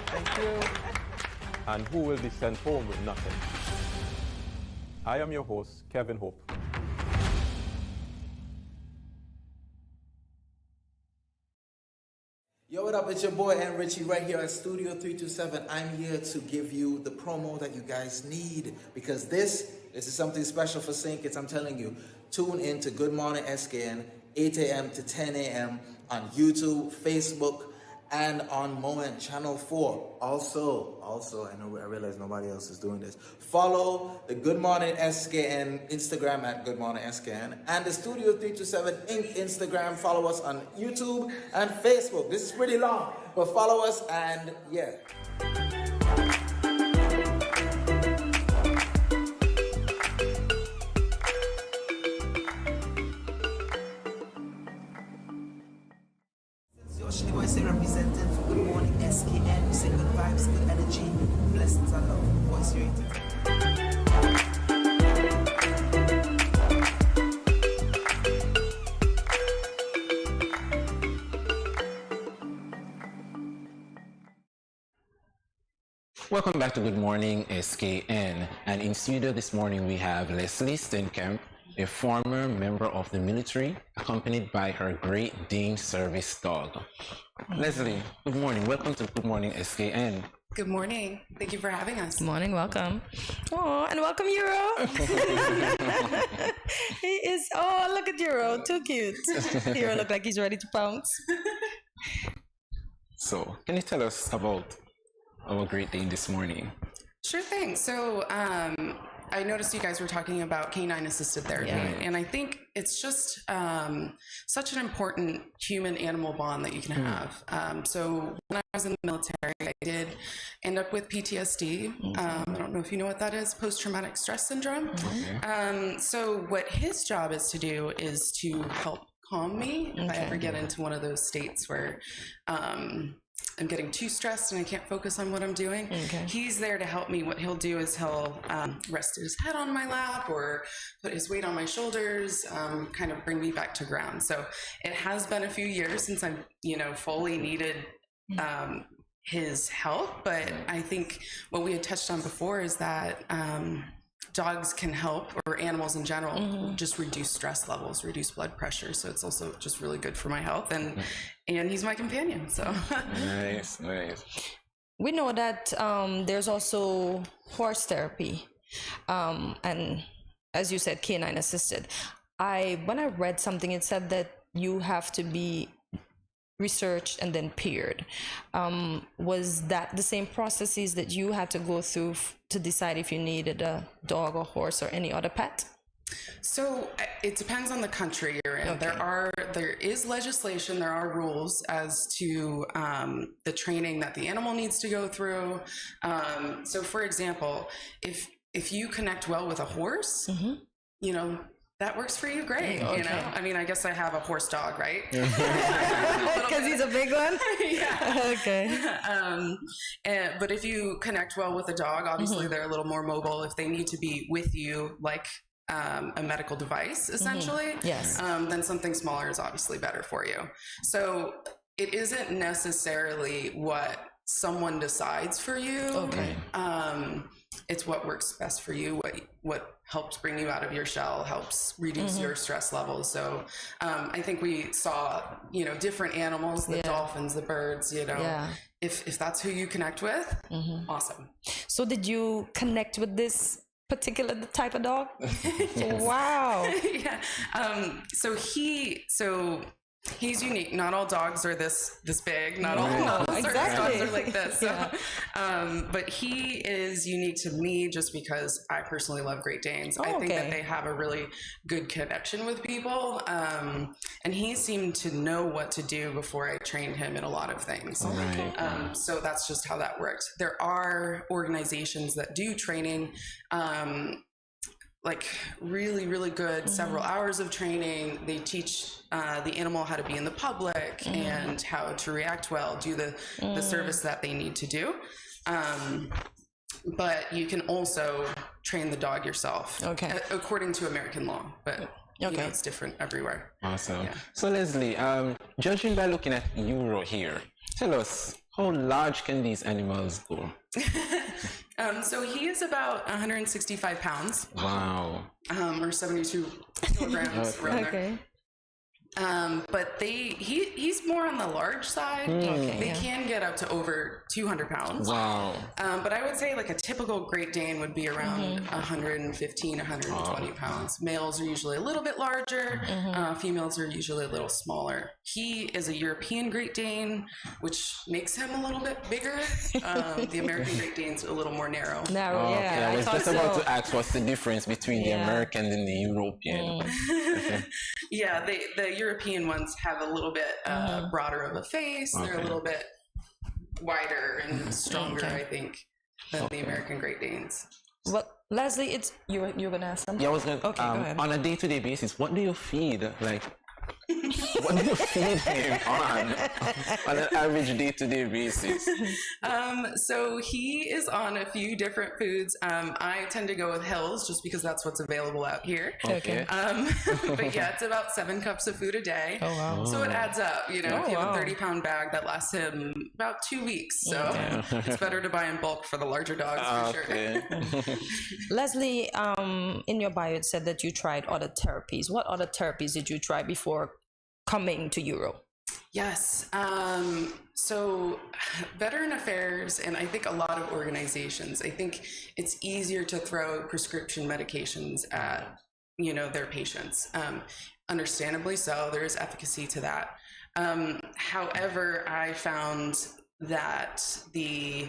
[SPEAKER 5] Thank you. And who will be sent home with nothing? I am your host, Kevin Hope.
[SPEAKER 11] Yo, what up? It's your boy and Richie right here at Studio 327. I'm here to give you the promo that you guys need because this is something special for St. Kitts. I'm telling you, tune in to Good Morning SKN, 8 a.m. to 10 a.m. on YouTube, Facebook, and on Moment Channel 4. Also, I realize nobody else is doing this. Follow the Good Morning SKN Instagram at Good Morning SKN and the Studio 327 Inc. Instagram. Follow us on YouTube and Facebook. This is pretty long, but follow us and yeah.
[SPEAKER 3] Representing for Good Morning SKN. We say good vibes, good energy, blessings and love. Voice rated.
[SPEAKER 1] Welcome back to Good Morning SKN. And in studio this morning we have Leslie Stenkamp, a former member of the military, accompanied by her Great Dane service dog. Leslie, good morning. Welcome to Good Morning SKN.
[SPEAKER 22] Good morning. Thank you for having us.
[SPEAKER 2] Good morning. Welcome. Oh, and welcome, Euro. He is, oh, look at Euro. Too cute. Euro look like he's ready to pounce.
[SPEAKER 1] So, can you tell us about our Great Dane this morning?
[SPEAKER 22] Sure thing. So, I noticed you guys were talking about canine assisted therapy, and I think it's just such an important human-animal bond that you can have. So when I was in the military, I did end up with PTSD. I don't know if you know what that is, post-traumatic stress syndrome. So what his job is to do is to help calm me if I ever get into one of those states where I'm getting too stressed and I can't focus on what I'm doing. He's there to help me. What he'll do is he'll rest his head on my lap or put his weight on my shoulders, kind of bring me back to ground. So it has been a few years since I've, fully needed his help. But I think what we had touched on before is that dogs can help, or animals in general, just reduce stress levels, reduce blood pressure. So it's also just really good for my health, and he's my companion. So
[SPEAKER 1] nice.
[SPEAKER 2] We know that there's also horse therapy, and as you said, canine assisted. When I read something, it said that you have to be researched and then paired. Was that the same processes that you had to go through to decide if you needed a dog or horse or any other pet?
[SPEAKER 22] So it depends on the country you're in. There is legislation, there are rules as to the training that the animal needs to go through. So for example, if you connect well with a horse, that works for you, great. I mean, I guess I have a horse dog, right?
[SPEAKER 2] Because he's a big one?
[SPEAKER 22] Yeah.
[SPEAKER 2] Okay.
[SPEAKER 22] But if you connect well with a dog, obviously they're a little more mobile. If they need to be with you, like a medical device, essentially, then something smaller is obviously better for you. So it isn't necessarily what someone decides for you. It's what works best for you, what helps bring you out of your shell, helps reduce your stress levels. So I think we saw, different animals, the dolphins, the birds, if that's who you connect with, awesome.
[SPEAKER 2] So did you connect with this particular type of dog? Wow.
[SPEAKER 22] Yeah. So He's unique. Not all dogs are this big. Not all dogs are like this. So, but he is unique to me just because I personally love Great Danes. I think that they have a really good connection with people. And he seemed to know what to do before I trained him in a lot of things. So that's just how that works. There are organizations that do training, like really, really good, several hours of training. They teach the animal how to be in the public and how to react well, do the service that they need to do. But you can also train the dog yourself, according to American law. But you know, it's different everywhere.
[SPEAKER 1] Awesome. So Leslie, judging by looking at Euro here, tell us, how large can these animals go?
[SPEAKER 22] So he is about 165 pounds.
[SPEAKER 1] Wow.
[SPEAKER 22] Or 72 kilograms around there. But he's more on the large side. They can get up to over 200 pounds.
[SPEAKER 1] Wow.
[SPEAKER 22] But I would say like a typical Great Dane would be around 115, 120 pounds. Males are usually a little bit larger. Females are usually a little smaller. He is a European Great Dane, which makes him a little bit bigger. The American Great Dane's a little more narrow.
[SPEAKER 1] I was just about to ask what's the difference between the American and the European.
[SPEAKER 22] Yeah, the European ones have a little bit broader of a face. They're a little bit wider and stronger, I think, than the American Great Danes.
[SPEAKER 2] Well, Leslie, it's you're gonna ask something.
[SPEAKER 1] Yeah, I was gonna.
[SPEAKER 2] Okay, go ahead.
[SPEAKER 1] On a day-to-day basis, what do you feed? Like, what do you feed him on an average day-to-day basis?
[SPEAKER 22] So he is on a few different foods. I tend to go with Hills just because that's what's available out here. But yeah, it's about 7 cups of food a day. Oh, wow. So it adds up, you know, if you have a 30-pound bag, that lasts him about 2 weeks. So it's better to buy in bulk for the larger dogs for sure.
[SPEAKER 2] Leslie, in your bio, it said that you tried other therapies. What other therapies did you try before coming to Euro?
[SPEAKER 22] Yes. So Veteran Affairs, and I think a lot of organizations, I think it's easier to throw prescription medications at, you know, their patients. Understandably so, there is efficacy to that. However, I found that the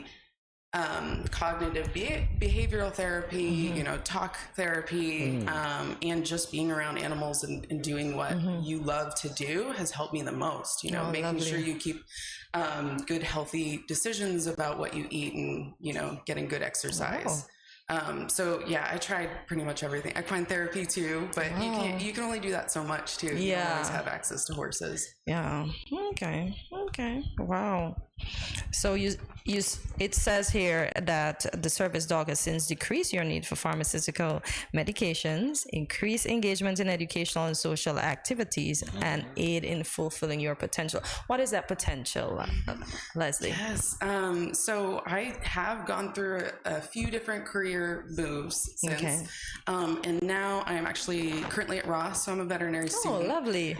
[SPEAKER 22] cognitive behavioral therapy, you know, talk therapy, and just being around animals and doing what you love to do has helped me the most, you know, making sure you keep good, healthy decisions about what you eat and, you know, getting good exercise. So yeah, I tried pretty much everything. Equine therapy too, but you can only do that so much too. You don't always have access to horses.
[SPEAKER 2] Okay. Wow. So it says here that the service dog has since decreased your need for pharmaceutical medications, increase engagement in educational and social activities, and aid in fulfilling your potential. What is that potential, Leslie?
[SPEAKER 22] Yes. So I have gone through a few different career moves since, and now I'm actually currently at Ross, so I'm a veterinary student.
[SPEAKER 2] Oh, lovely.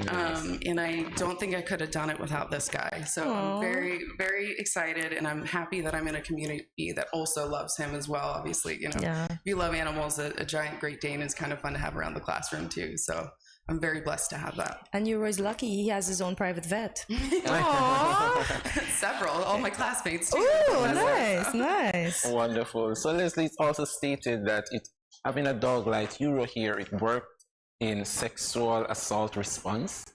[SPEAKER 22] And I don't think I could have done it without this guy. So I'm very, very excited, and I'm happy that I'm in a community that also loves him as well. Obviously, you know, if you love animals, a giant Great Dane is kind of fun to have around the classroom too. So I'm very blessed to have that.
[SPEAKER 2] And Euro's lucky; he has his own private vet.
[SPEAKER 22] Several, all my classmates too.
[SPEAKER 2] Oh, nice.
[SPEAKER 1] Wonderful. So Leslie, it's also stated that having a dog like Euro here, it worked in sexual assault response,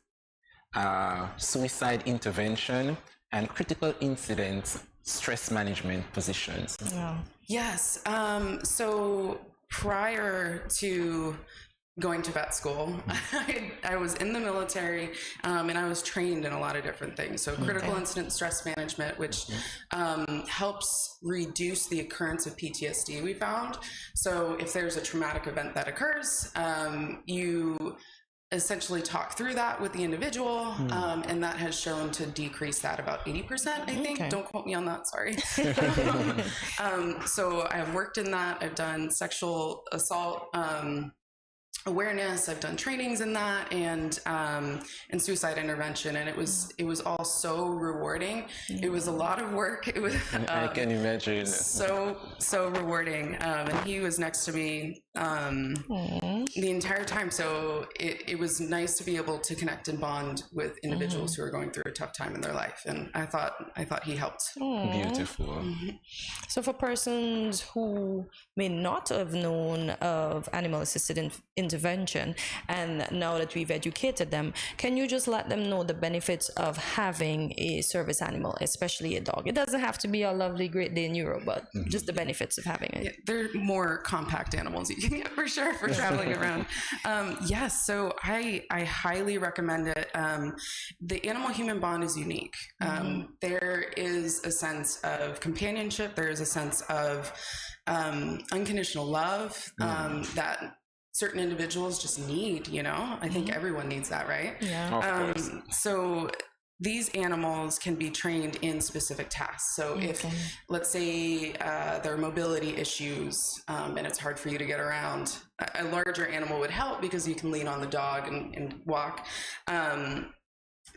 [SPEAKER 1] suicide intervention, and critical incident stress management positions.
[SPEAKER 22] Yes. So prior to going to vet school, I was in the military, and I was trained in a lot of different things. So critical incident stress management, which helps reduce the occurrence of PTSD, we found. So if there's a traumatic event that occurs, you essentially talk through that with the individual, and that has shown to decrease that about 80%, I think. Don't quote me on that, sorry. So I've worked in that. I've done sexual assault awareness. I've done trainings in that, and suicide intervention, and it was all so rewarding. It was a lot of work. It was
[SPEAKER 1] I can imagine.
[SPEAKER 22] So rewarding. And he was next to me the entire time. So it was nice to be able to connect and bond with individuals who are going through a tough time in their life, and I thought he helped.
[SPEAKER 1] Beautiful.
[SPEAKER 2] So for persons who may not have known of animal-assisted intervention, and now that we've educated them, can you just let them know the benefits of having a service animal, especially a dog? It doesn't have to be a lovely Great Dane Euro, but just the benefits of having it.
[SPEAKER 22] Yeah, they're more compact animals you can get for sure for traveling around. Yes, so I highly recommend it. The animal-human bond is unique. There is a sense of companionship. There is a sense of unconditional love that certain individuals just need, you know? I think everyone needs that, right?
[SPEAKER 2] Yeah.
[SPEAKER 1] Of course.
[SPEAKER 22] So these animals can be trained in specific tasks. So if, let's say, there are mobility issues and it's hard for you to get around, a larger animal would help because you can lean on the dog and walk.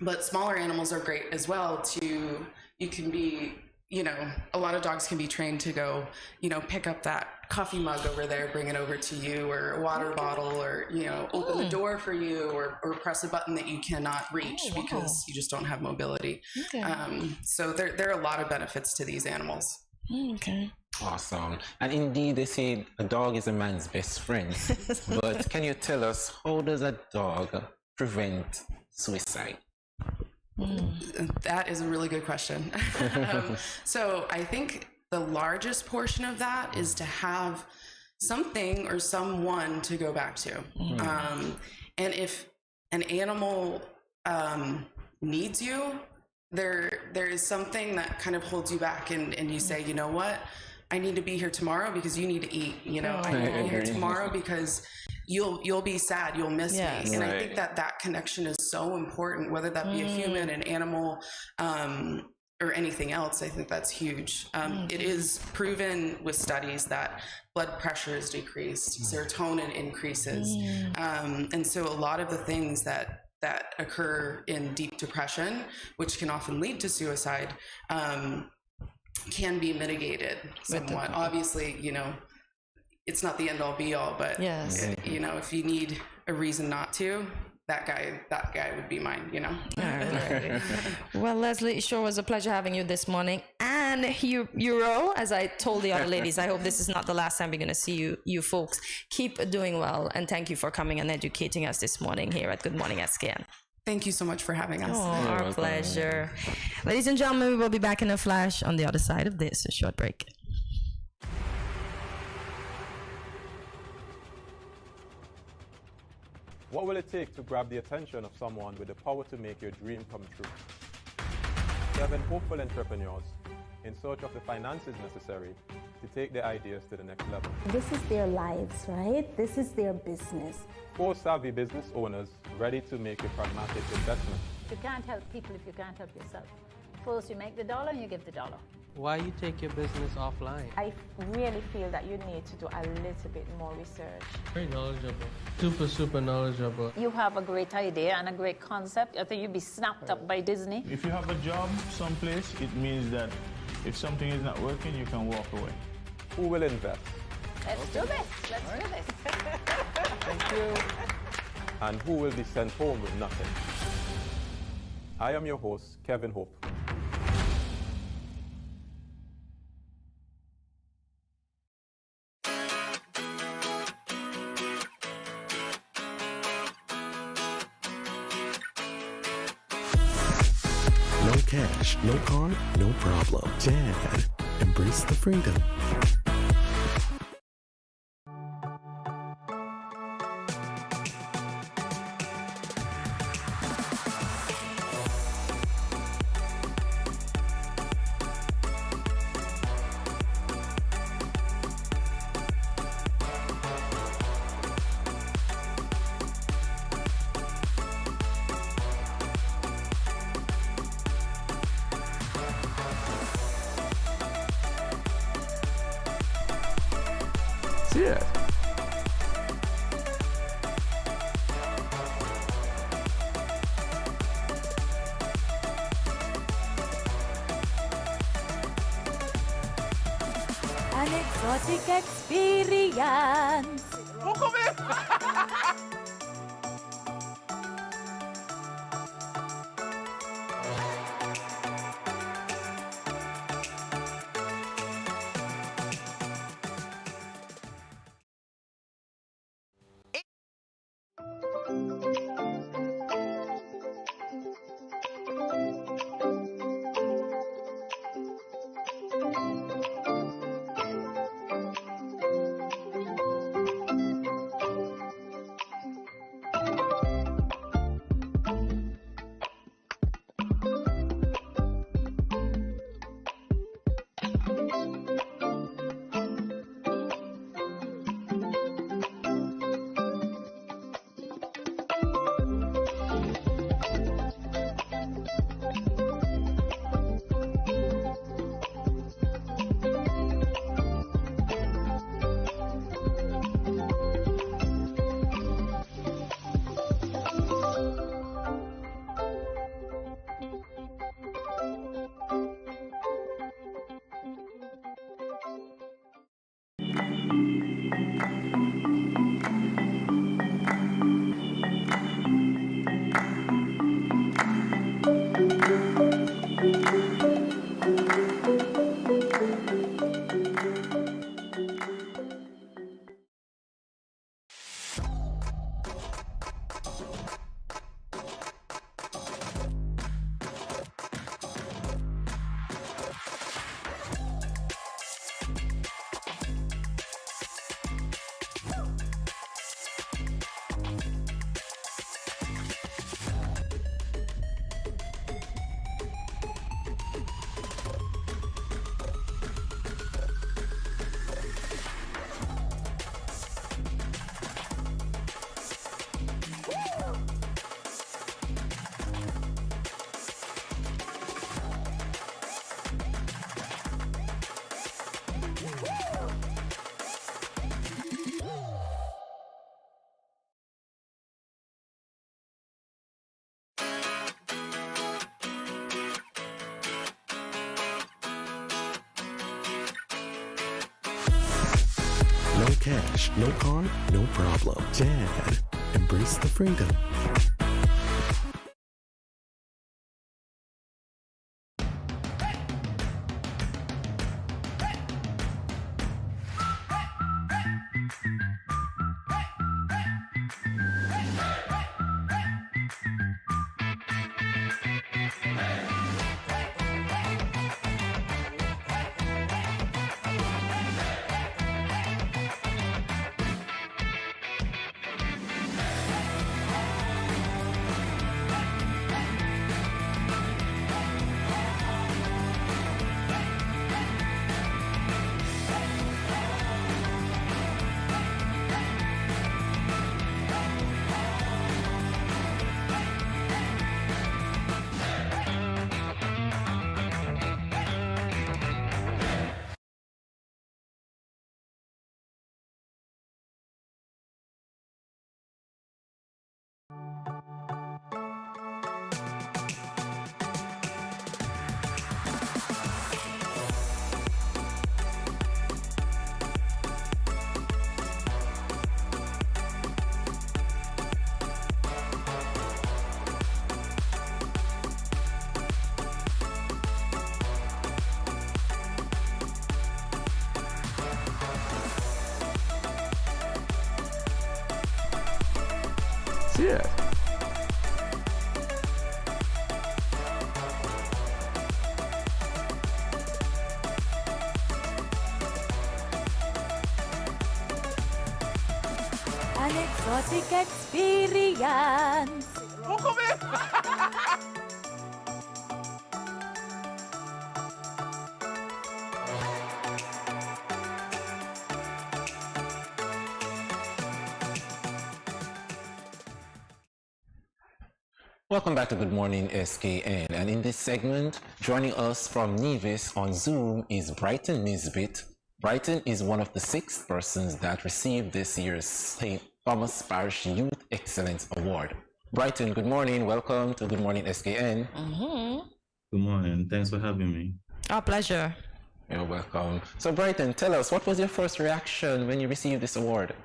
[SPEAKER 22] But smaller animals are great as well you can be, you know, a lot of dogs can be trained to go, you know, pick up that coffee mug over there, bring it over to you, or a water bottle, or, you know, open the door for you, or press a button that you cannot reach because you just don't have mobility. So there are a lot of benefits to these animals.
[SPEAKER 2] Okay.
[SPEAKER 1] Awesome. And indeed, they say a dog is a man's best friend. But can you tell us, how does a dog prevent suicide?
[SPEAKER 22] That is a really good question. So I think the largest portion of that is to have something or someone to go back to. And if an animal needs you, there is something that kind of holds you back, and you say, you know what, I need to be here tomorrow because you need to eat. You know, I need to be here tomorrow because you'll be sad, you'll miss me. And I think that connection is so important, whether that be a human, an animal, or anything else. I think that's huge. It is proven with studies that blood pressure is decreased, serotonin increases. And so a lot of the things that occur in deep depression, which can often lead to suicide, can be mitigated somewhat. Obviously, you know, it's not the end all be all, but you know, if you need a reason not to, that guy would be mine, you know.
[SPEAKER 2] All right. Well, Leslie, it sure was a pleasure having you this morning. And Euro, as I told the other ladies, I hope this is not the last time we're going to see you folks. Keep doing well, and thank you for coming and educating us this morning here at Good Morning SKN.
[SPEAKER 22] Thank you so much for having us.
[SPEAKER 2] Our pleasure. Ladies and gentlemen, we will be back in a flash on the other side of this. A short break.
[SPEAKER 5] What will it take to grab the attention of someone with the power to make your dream come true? 7 hopeful entrepreneurs in search of the finances necessary to take their ideas to the next level.
[SPEAKER 6] This is their lives, right? This is their business.
[SPEAKER 5] 4 savvy business owners ready to make a pragmatic investment.
[SPEAKER 7] You can't help people if you can't help yourself. First you make the dollar and you give the dollar.
[SPEAKER 8] Why you take your business offline?
[SPEAKER 9] I really feel that you need to do a little bit more research.
[SPEAKER 8] Very knowledgeable. Super knowledgeable.
[SPEAKER 7] You have a great idea and a great concept. I think you'd be snapped up by Disney.
[SPEAKER 10] If you have a job someplace, it means that if something is not working, you can walk away.
[SPEAKER 5] Who will invest?
[SPEAKER 7] Let's do this. Let's do this.
[SPEAKER 5] Thank you. And who will be sent home with nothing? I am your host, Kevin Hope.
[SPEAKER 13] No cash, no card, no problem. Dad, embrace the freedom.
[SPEAKER 5] Yeah.
[SPEAKER 4] An exotic experience.
[SPEAKER 5] Who come in?
[SPEAKER 13] No cash, no card, no problem. Dad, embrace the freedom.
[SPEAKER 5] Yeah.
[SPEAKER 4] An exotic experience.
[SPEAKER 5] Who come in?
[SPEAKER 1] Welcome back to Good Morning SKN, and in this segment, joining us from Nevis on Zoom is Brighton Nisbet. Brighton is one of the 6 persons that received this year's St. Thomas Parish Youth Excellence Award. Brighton, good morning. Welcome to Good Morning SKN.
[SPEAKER 10] Good morning. Thanks for having me.
[SPEAKER 2] Our pleasure.
[SPEAKER 1] You're welcome. So Brighton, tell us, what was your first reaction when you received this award?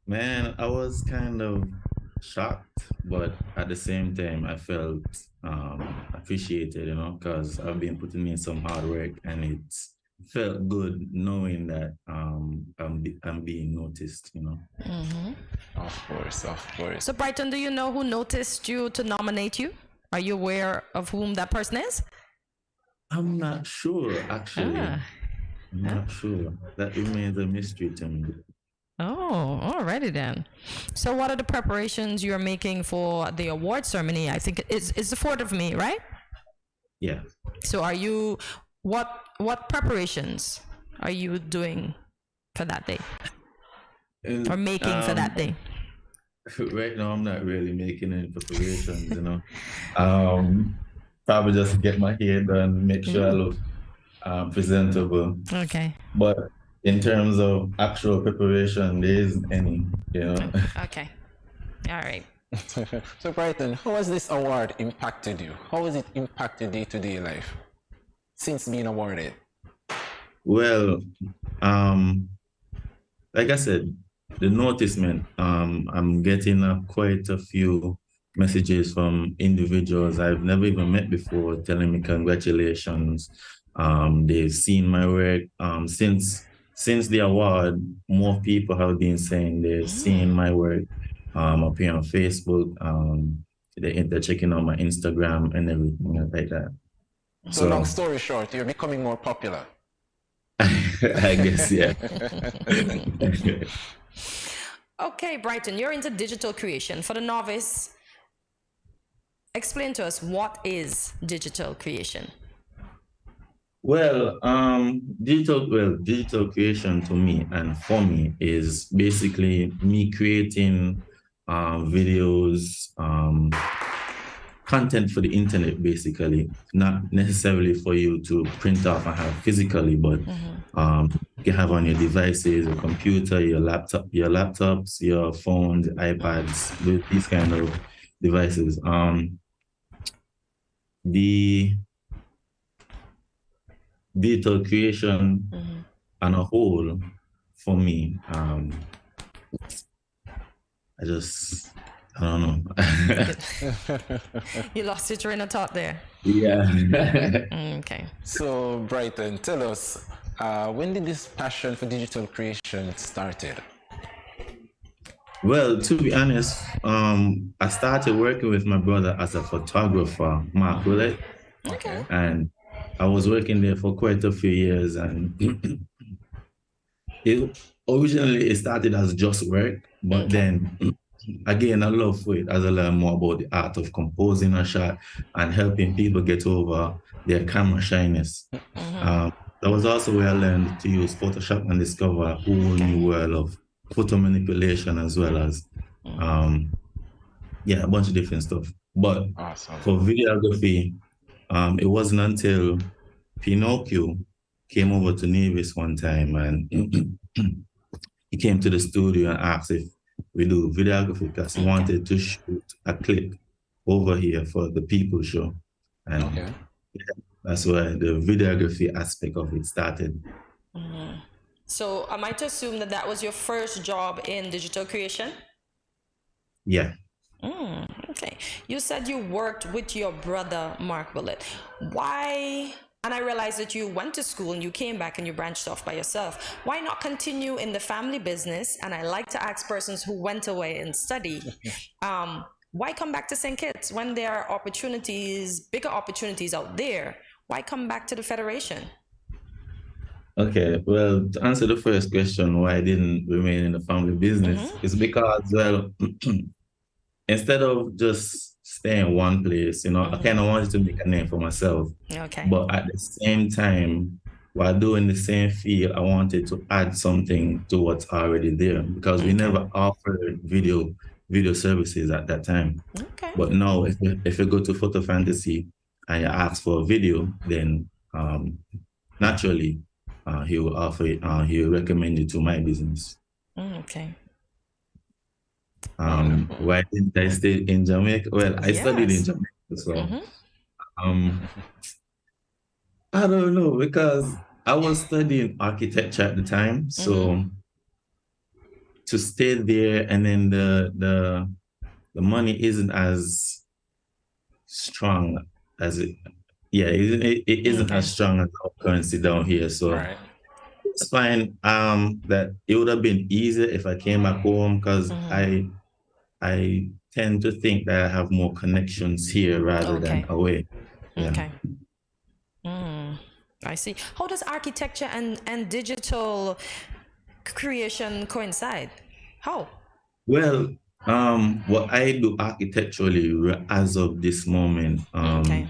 [SPEAKER 14] Man, I was kind of shocked, but at the same time, I felt appreciated, because I've been putting in some hard work, and it felt good knowing that I'm being noticed.
[SPEAKER 1] Of course, of course.
[SPEAKER 2] So, Brighton, do you know who noticed you to nominate you? Are you aware of whom that person is?
[SPEAKER 14] I'm not sure, actually. I'm not sure. That remains a mystery to me.
[SPEAKER 2] Oh, alrighty then. So, what are the preparations you're making for the award ceremony? I think it's the 4th of May, right?
[SPEAKER 14] Yeah.
[SPEAKER 2] So, are you what preparations are you doing for that day, or making for that day?
[SPEAKER 14] Right now, I'm not really making any preparations. Probably just get my hair done, make sure I look presentable.
[SPEAKER 2] Okay.
[SPEAKER 14] But in terms of actual preparation, there isn't any.
[SPEAKER 2] Okay. All right.
[SPEAKER 1] So, Brighton, how has this award impacted you? How has it impacted day-to-day life since being awarded?
[SPEAKER 14] Well, like I said, the noticement, I'm getting quite a few messages from individuals I've never even met before telling me congratulations. They've seen my work. Since the award, more people have been saying they've seen my work up here on Facebook. They're checking out my Instagram and everything like that.
[SPEAKER 1] So, long story short, you're becoming more popular.
[SPEAKER 14] I guess, yeah.
[SPEAKER 2] Okay, Brighton, you're into digital creation. For the novice, explain to us, what is digital creation?
[SPEAKER 14] Well, digital creation to me and for me is basically me creating videos, content for the internet, basically, not necessarily for you to print off and have physically, but you can have on your devices, your computer, your laptops, your phones, iPads, these kind of devices. The digital creation on a whole, for me, I don't know.
[SPEAKER 2] You lost your train of thought there.
[SPEAKER 14] Yeah.
[SPEAKER 2] Okay.
[SPEAKER 1] So, Brighton, tell us, when did this passion for digital creation started?
[SPEAKER 14] Well, to be honest, I started working with my brother as a photographer, Mark Willett.
[SPEAKER 2] Okay.
[SPEAKER 14] And I was working there for quite a few years, and originally it started as just work, but then I gained a love for it as I learned more about the art of composing a shot and helping people get over their camera shyness. That was also where I learned to use Photoshop and discover a whole new world of photo manipulation, as well as a bunch of different stuff. But for videography, it wasn't until Pinocchio came over to Nevis one time, and he came to the studio and asked if we do videography, because he wanted to shoot a clip over here for the People Show. And that's where the videography aspect of it started.
[SPEAKER 2] So am I to assume that that was your first job in digital creation?
[SPEAKER 14] Yeah.
[SPEAKER 2] Okay. You said you worked with your brother, Mark Willett. Why? And I realized that you went to school and you came back and you branched off by yourself. Why not continue in the family business? And I like to ask persons who went away and studied, why come back to St. Kitts when there are opportunities, bigger opportunities out there? Why come back to the Federation?
[SPEAKER 14] Okay, well, to answer the first question, why I didn't remain in the family business, is because, well, instead of just staying in one place, I kind of wanted to make a name for myself.
[SPEAKER 2] Okay.
[SPEAKER 14] But at the same time, while doing the same field, I wanted to add something to what's already there, because we never offered video services at that time.
[SPEAKER 2] Okay.
[SPEAKER 14] But now, if you go to Photo Fantasy and you ask for a video, then naturally, he will offer it. He will recommend it to my business.
[SPEAKER 2] Okay.
[SPEAKER 14] Why didn't I stay in Jamaica? Well, I studied in Jamaica, so I don't know, because I was studying architecture at the time, so to stay there, and then the money isn't as strong as it. Yeah, it isn't as strong as our currency down here. So it's fine. That it would have been easier if I came back home, because I tend to think that I have more connections here rather than away. Yeah.
[SPEAKER 2] Okay. I see. How does architecture and digital creation coincide? How?
[SPEAKER 14] Well, what I do architecturally as of this moment, I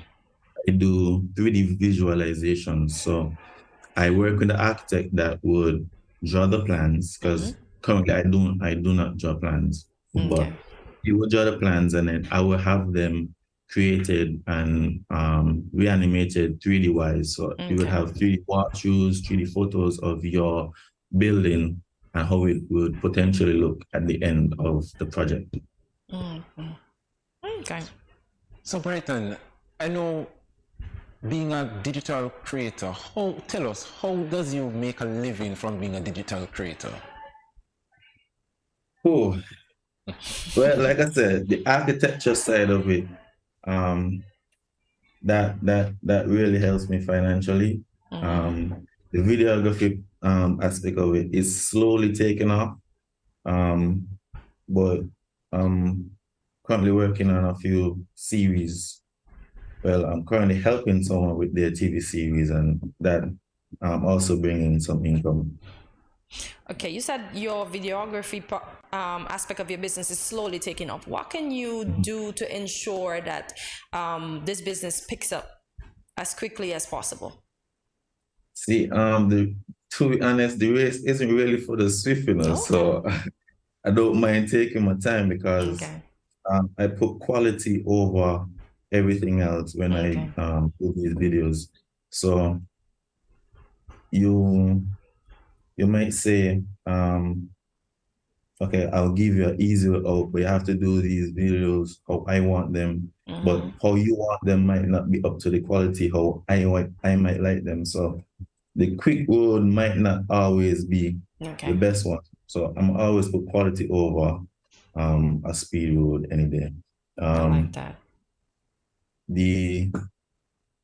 [SPEAKER 14] do 3D visualization. So I work with the architect that would draw the plans, because currently I do not draw plans, but he will draw the plans, and then I will have them created and reanimated 3D wise. So you would have 3D walkthroughs, 3D photos of your building and how it would potentially look at the end of the project.
[SPEAKER 2] Okay.
[SPEAKER 1] So Brighton, I know, being a digital creator, tell us, how does you make a living from being a digital creator?
[SPEAKER 14] Oh, well, like I said, the architecture side of it, that really helps me financially. The videography aspect of it is slowly taking off, but I'm currently working on a few series. Well, I'm currently helping someone with their TV series, and that also bringing some income.
[SPEAKER 2] Okay, you said your videography aspect of your business is slowly taking off. What can you do to ensure that this business picks up as quickly as possible?
[SPEAKER 14] See, to be honest, the race isn't really for the swift, so I don't mind taking my time, because I put quality over everything else when I do these videos. So you might say, okay, I'll give you an easier out, but you have to do these videos how I want them. But how you want them might not be up to the quality how I might like them. So the quick road might not always be the best one. So I'm always put quality over a speed road any day.
[SPEAKER 2] I like that.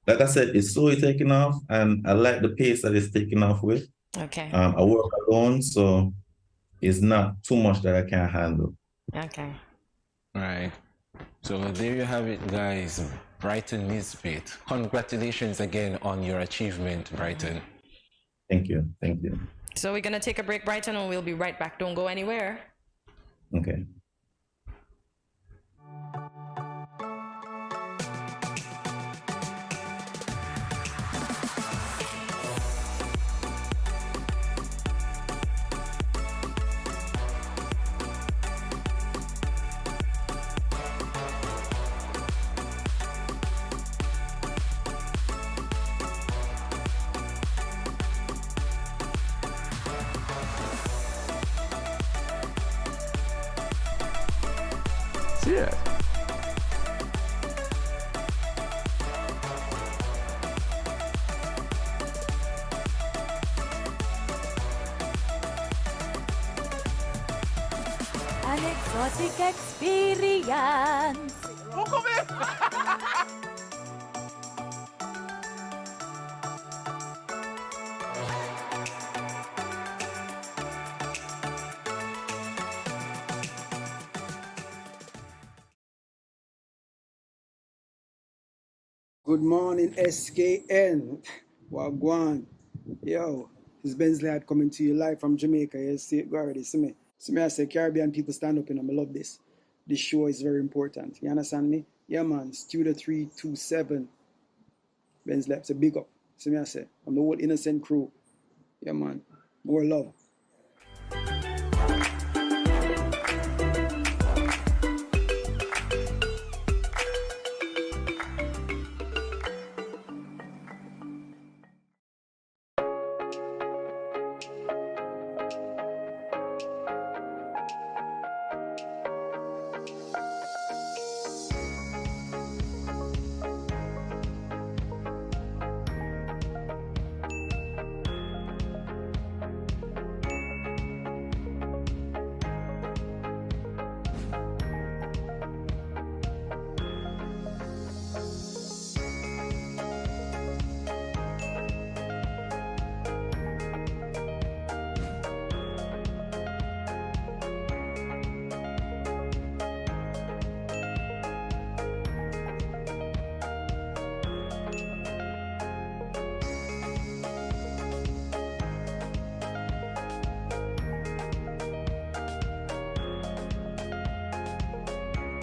[SPEAKER 14] Like I said, it's slowly taking off, and I like the pace that it's taking off with.
[SPEAKER 2] Okay.
[SPEAKER 14] I work alone, so it's not too much that I can't handle.
[SPEAKER 2] Okay.
[SPEAKER 1] Right. So there you have it, guys. Brighton Nisbet. Congratulations again on your achievement, Brighton.
[SPEAKER 14] Thank you. Thank you.
[SPEAKER 2] So we're going to take a break, Brighton, and we'll be right back. Don't go anywhere.
[SPEAKER 14] Okay.
[SPEAKER 5] Yeah.
[SPEAKER 4] An exotic experience.
[SPEAKER 16] Good morning, SKN. Wagwan. Yo, this is Ben's Lad coming to you live from Jamaica. You see it already. See me, I say Caribbean people stand up, and I love this. This show is very important. You understand me? Yeah, man. Studio 327. Ben's Lad. It's a big up. See me, I say. I'm the whole innocent crew. Yeah, man. More love.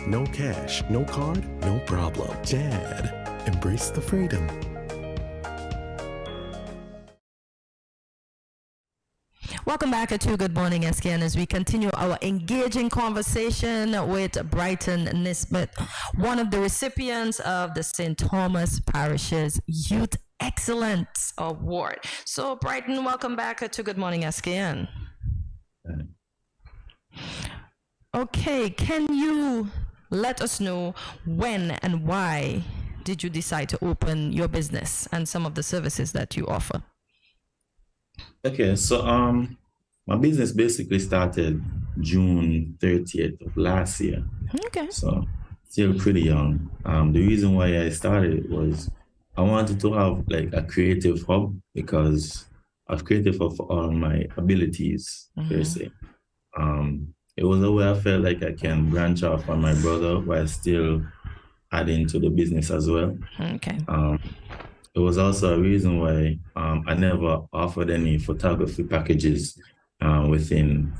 [SPEAKER 13] no cash, no card, no problem. Jad, embrace the freedom.
[SPEAKER 2] Welcome back to Good Morning SKN as we continue our engaging conversation with Brighton Nisbet, one of the recipients of the St. Thomas Parish's Youth Excellence Award. So, Brighton, welcome back to Good Morning SKN. Okay, can you let us know when and why did you decide to open your business and some of the services that you offer?
[SPEAKER 14] Okay, so my business basically started June 30th of last year.
[SPEAKER 2] Okay.
[SPEAKER 14] So still pretty young. The reason why I started was I wanted to have like a creative hub because I've creative for all my abilities per se. It was a way I felt like I can branch off on my brother while still adding to the business as well.
[SPEAKER 2] Okay.
[SPEAKER 14] It was also a reason why I never offered any photography packages within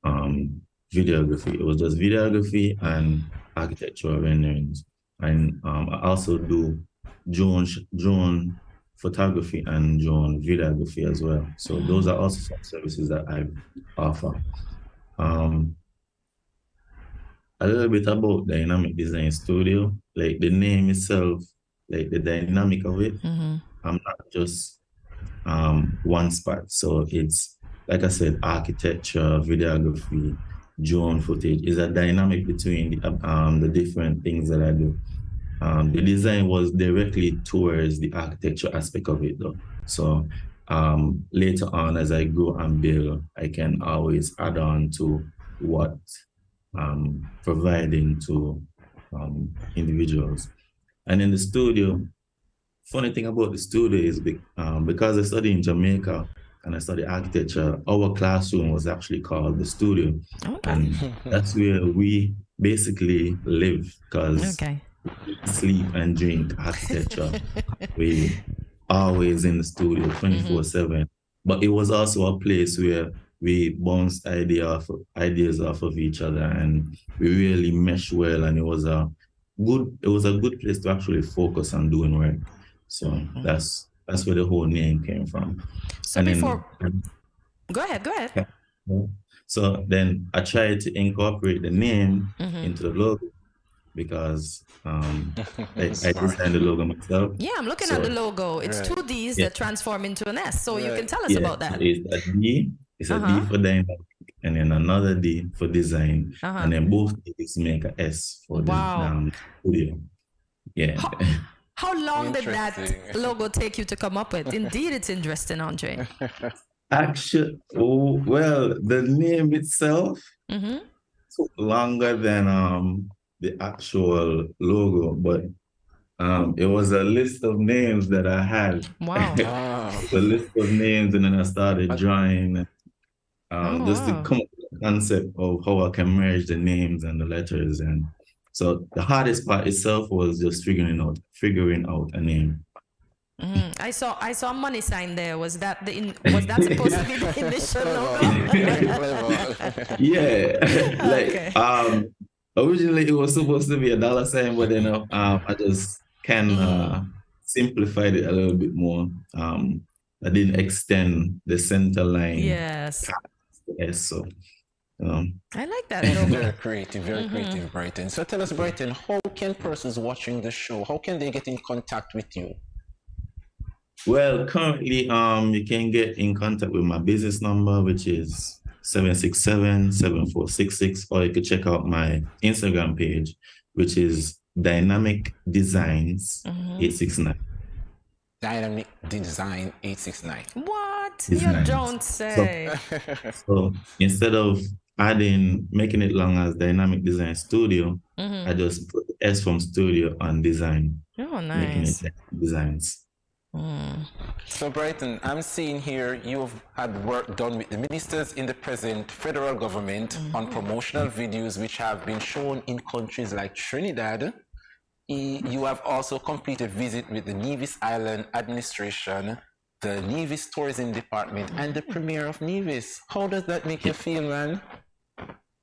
[SPEAKER 14] videography. It was just videography and architectural renderings. And I also do drone photography and drone videography as well. So those are also some services that I offer. A little bit about Dynamic Design Studio, like the name itself, like the dynamic of it. I'm not just one spot. So it's, like I said, architecture, videography, drone footage is a dynamic between the different things that I do. The design was directly towards the architecture aspect of it though. So later on, as I grow and build, I can always add on to what I'm providing to individuals. And in the studio, funny thing about the studio is because I study in Jamaica and I study architecture, our classroom was actually called the studio.
[SPEAKER 2] Okay.
[SPEAKER 14] And that's where we basically live because we sleep and drink architecture. We always in the studio 24/7. But it was also a place where we bounced ideas off of each other and we really mesh well, and it was a good place to actually focus on doing work. So that's where the whole name came from.
[SPEAKER 2] So
[SPEAKER 14] and
[SPEAKER 2] go ahead.
[SPEAKER 14] So then I tried to incorporate the name into the logo because I designed the logo myself.
[SPEAKER 2] Yeah, I'm looking at the logo. It's two D's that transform into an S. So you can tell us about that.
[SPEAKER 14] It's a D. It's a D for dynamic, and then another D for design, and then both D's make a S for the studio. Yeah.
[SPEAKER 2] How long did that logo take you to come up with? Indeed, it's interesting, Andre.
[SPEAKER 14] Actually, the name itself took longer than the actual logo, but it was a list of names that I had.
[SPEAKER 2] Wow.
[SPEAKER 14] A list of names, and then I started drawing just to come up with a concept of how I can merge the names and the letters. And so the hardest part itself was just figuring out a name.
[SPEAKER 2] I saw a money sign there. Was that supposed to be the initial logo?
[SPEAKER 14] Yeah. Originally it was supposed to be a dollar sign, but then I just simplified it a little bit more. I didn't extend the center line.
[SPEAKER 2] Yes.
[SPEAKER 14] Yes, so
[SPEAKER 2] I like that logo.
[SPEAKER 1] Very creative, Brighton. So tell us, Brighton, how can persons watching the show, how can they get in contact with you?
[SPEAKER 14] Well, currently, you can get in contact with my business number, which is 767-7466, or you could check out my Instagram page, which is Dynamic Designs 869.
[SPEAKER 1] Dynamic Design 869.
[SPEAKER 2] What? You don't say.
[SPEAKER 14] So instead of making it long as Dynamic Design Studio, I just put the S from studio on design.
[SPEAKER 2] Oh, nice.
[SPEAKER 14] Making it designs.
[SPEAKER 1] So Brighton, I'm seeing here you've had work done with the ministers in the present federal government on promotional videos which have been shown in countries like Trinidad. You have also completed visit with the Nevis Island Administration, the Nevis Tourism Department, and the Premier of Nevis. How does that make you feel, man?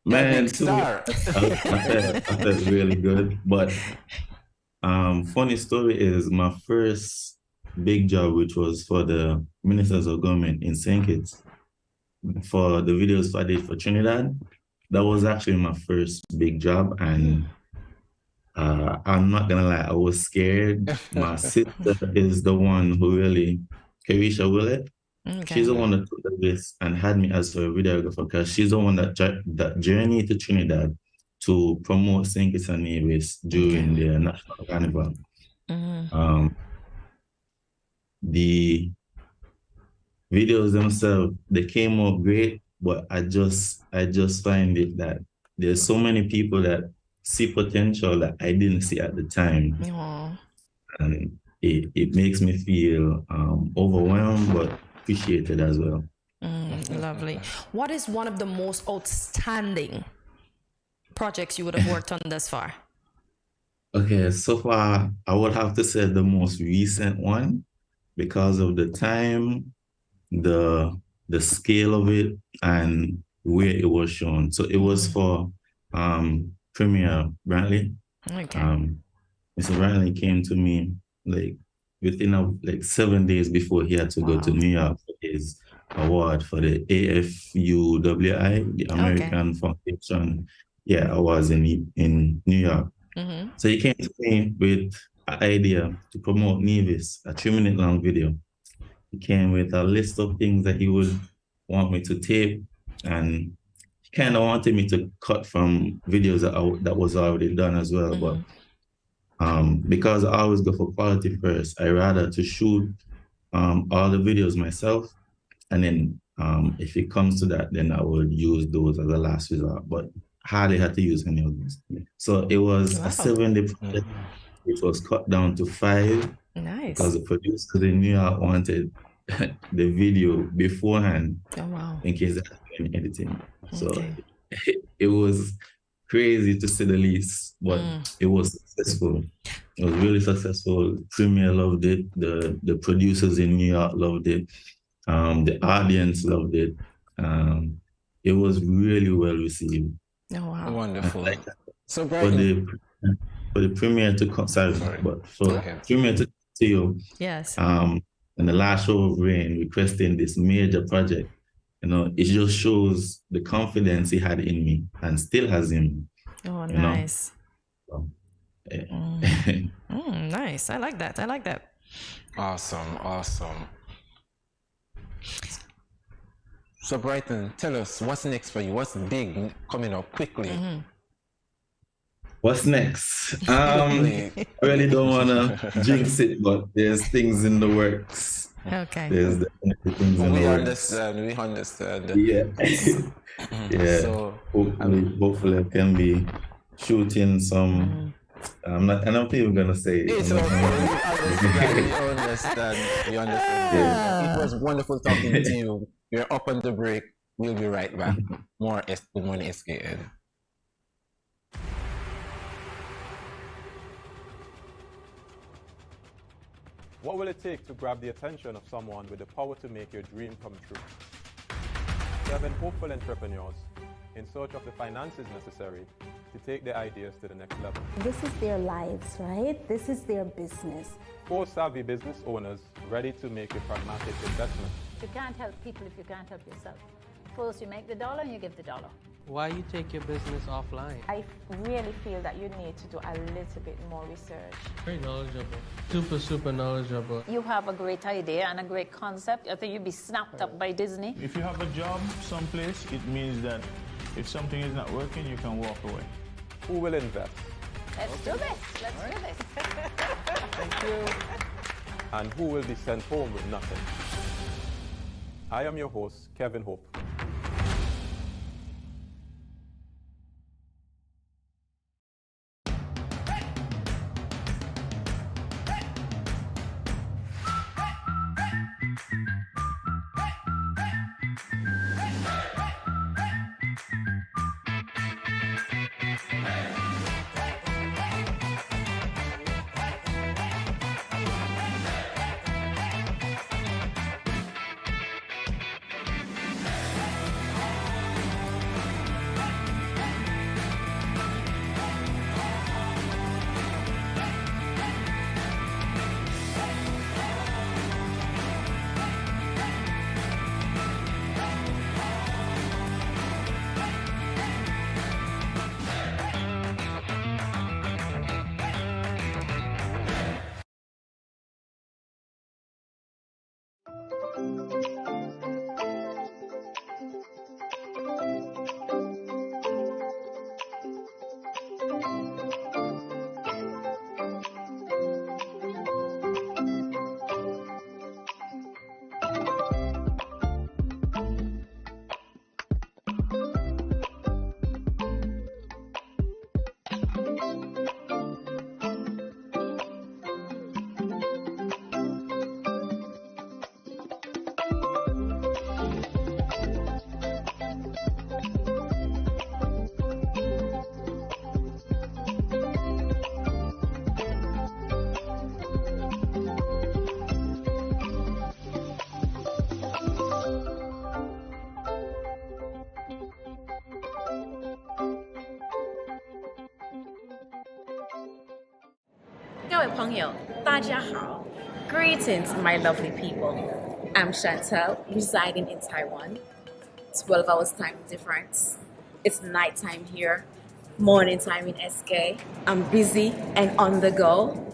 [SPEAKER 14] Man,
[SPEAKER 1] big star.
[SPEAKER 14] I felt really good. But funny story is my first big job, which was for the Ministers of Government in St. Kitts, for the videos I did for Trinidad. That was actually my first big job, and I'm not gonna lie, I was scared. My sister is the one who really, Carisha Willett, she's the one that took the risk and had me as her videographer, because she's the one that journeyed to Trinidad to promote St. Kitts and Nevis during the National Carnival. The videos themselves, they came out great, but I just find it that there's so many people that see potential that I didn't see at the time. And it makes me feel overwhelmed, but appreciated as well.
[SPEAKER 2] Lovely. What is one of the most outstanding projects you would have worked on thus far?
[SPEAKER 14] Okay, so far, I would have to say the most recent one, because of the time, the scale of it, and where it was shown. So it was for Premier Brantley. Mr. Brantley came to me like within 7 days before he had to go to New York for his award for the AFUWI, the American Foundation Awards in New York. So he came to me with an idea to promote Nevis, a 3-minute long video. He came with a list of things that he would want me to tape, and he kind of wanted me to cut from videos that was already done as well. But because I always go for quality first, I rather to shoot all the videos myself, and then if it comes to that, then I would use those as a last resort. But hardly had to use any of those. So it was a 7-day project. It was cut down to 5.
[SPEAKER 2] Nice.
[SPEAKER 14] Because the producers in New York wanted the video beforehand in case they had to do any editing. So it was crazy to say the least, but it was successful. It was really successful. Premier loved it. The producers in New York loved it. The audience loved it. It was really well received.
[SPEAKER 2] Oh, wow.
[SPEAKER 1] Wonderful. So
[SPEAKER 14] for the premiere to come, premiere to you.
[SPEAKER 2] Yes.
[SPEAKER 14] And the last show of Rain requesting this major project, it just shows the confidence he had in me and still has in me.
[SPEAKER 2] Oh, nice.
[SPEAKER 14] So,
[SPEAKER 2] nice. I like that.
[SPEAKER 1] Awesome. So Brighton, tell us what's next for you. What's big coming up quickly?
[SPEAKER 14] What's next? I really don't want to jinx it, but there's things in the works.
[SPEAKER 2] Okay.
[SPEAKER 14] There's definitely things in the works.
[SPEAKER 1] We understand.
[SPEAKER 14] Yeah. Yeah.
[SPEAKER 1] So
[SPEAKER 14] hopefully I can be shooting some. I'm not even gonna say it.
[SPEAKER 1] It's okay. We understand. Yeah. It was wonderful talking to you. We're up on the break. We'll be right back. More Good Morning SKN.
[SPEAKER 5] What will it take to grab the attention of someone with the power to make your dream come true? 7 hopeful entrepreneurs in search of the finances necessary to take their ideas to the next level.
[SPEAKER 6] This is their lives, right? This is their business.
[SPEAKER 5] 4 savvy business owners ready to make a pragmatic investment.
[SPEAKER 7] You can't help people if you can't help yourself. First you make the dollar and you give the dollar.
[SPEAKER 8] Why you take your business offline?
[SPEAKER 9] I really feel that you need to do a little bit more research.
[SPEAKER 8] Very knowledgeable. Super knowledgeable.
[SPEAKER 7] You have a great idea and a great concept. I think you'd be snapped up by Disney.
[SPEAKER 10] If you have a job someplace, it means that if something is not working, you can walk away.
[SPEAKER 5] Who will invest?
[SPEAKER 7] Let's do this. Do this.
[SPEAKER 5] Thank you. And who will be sent home with nothing? I am your host, Kevin Hope.
[SPEAKER 12] Greetings, my lovely people. I'm Chantel, residing in Taiwan. 12 hours time difference. It's nighttime here, morning time in SK. I'm busy and on the go.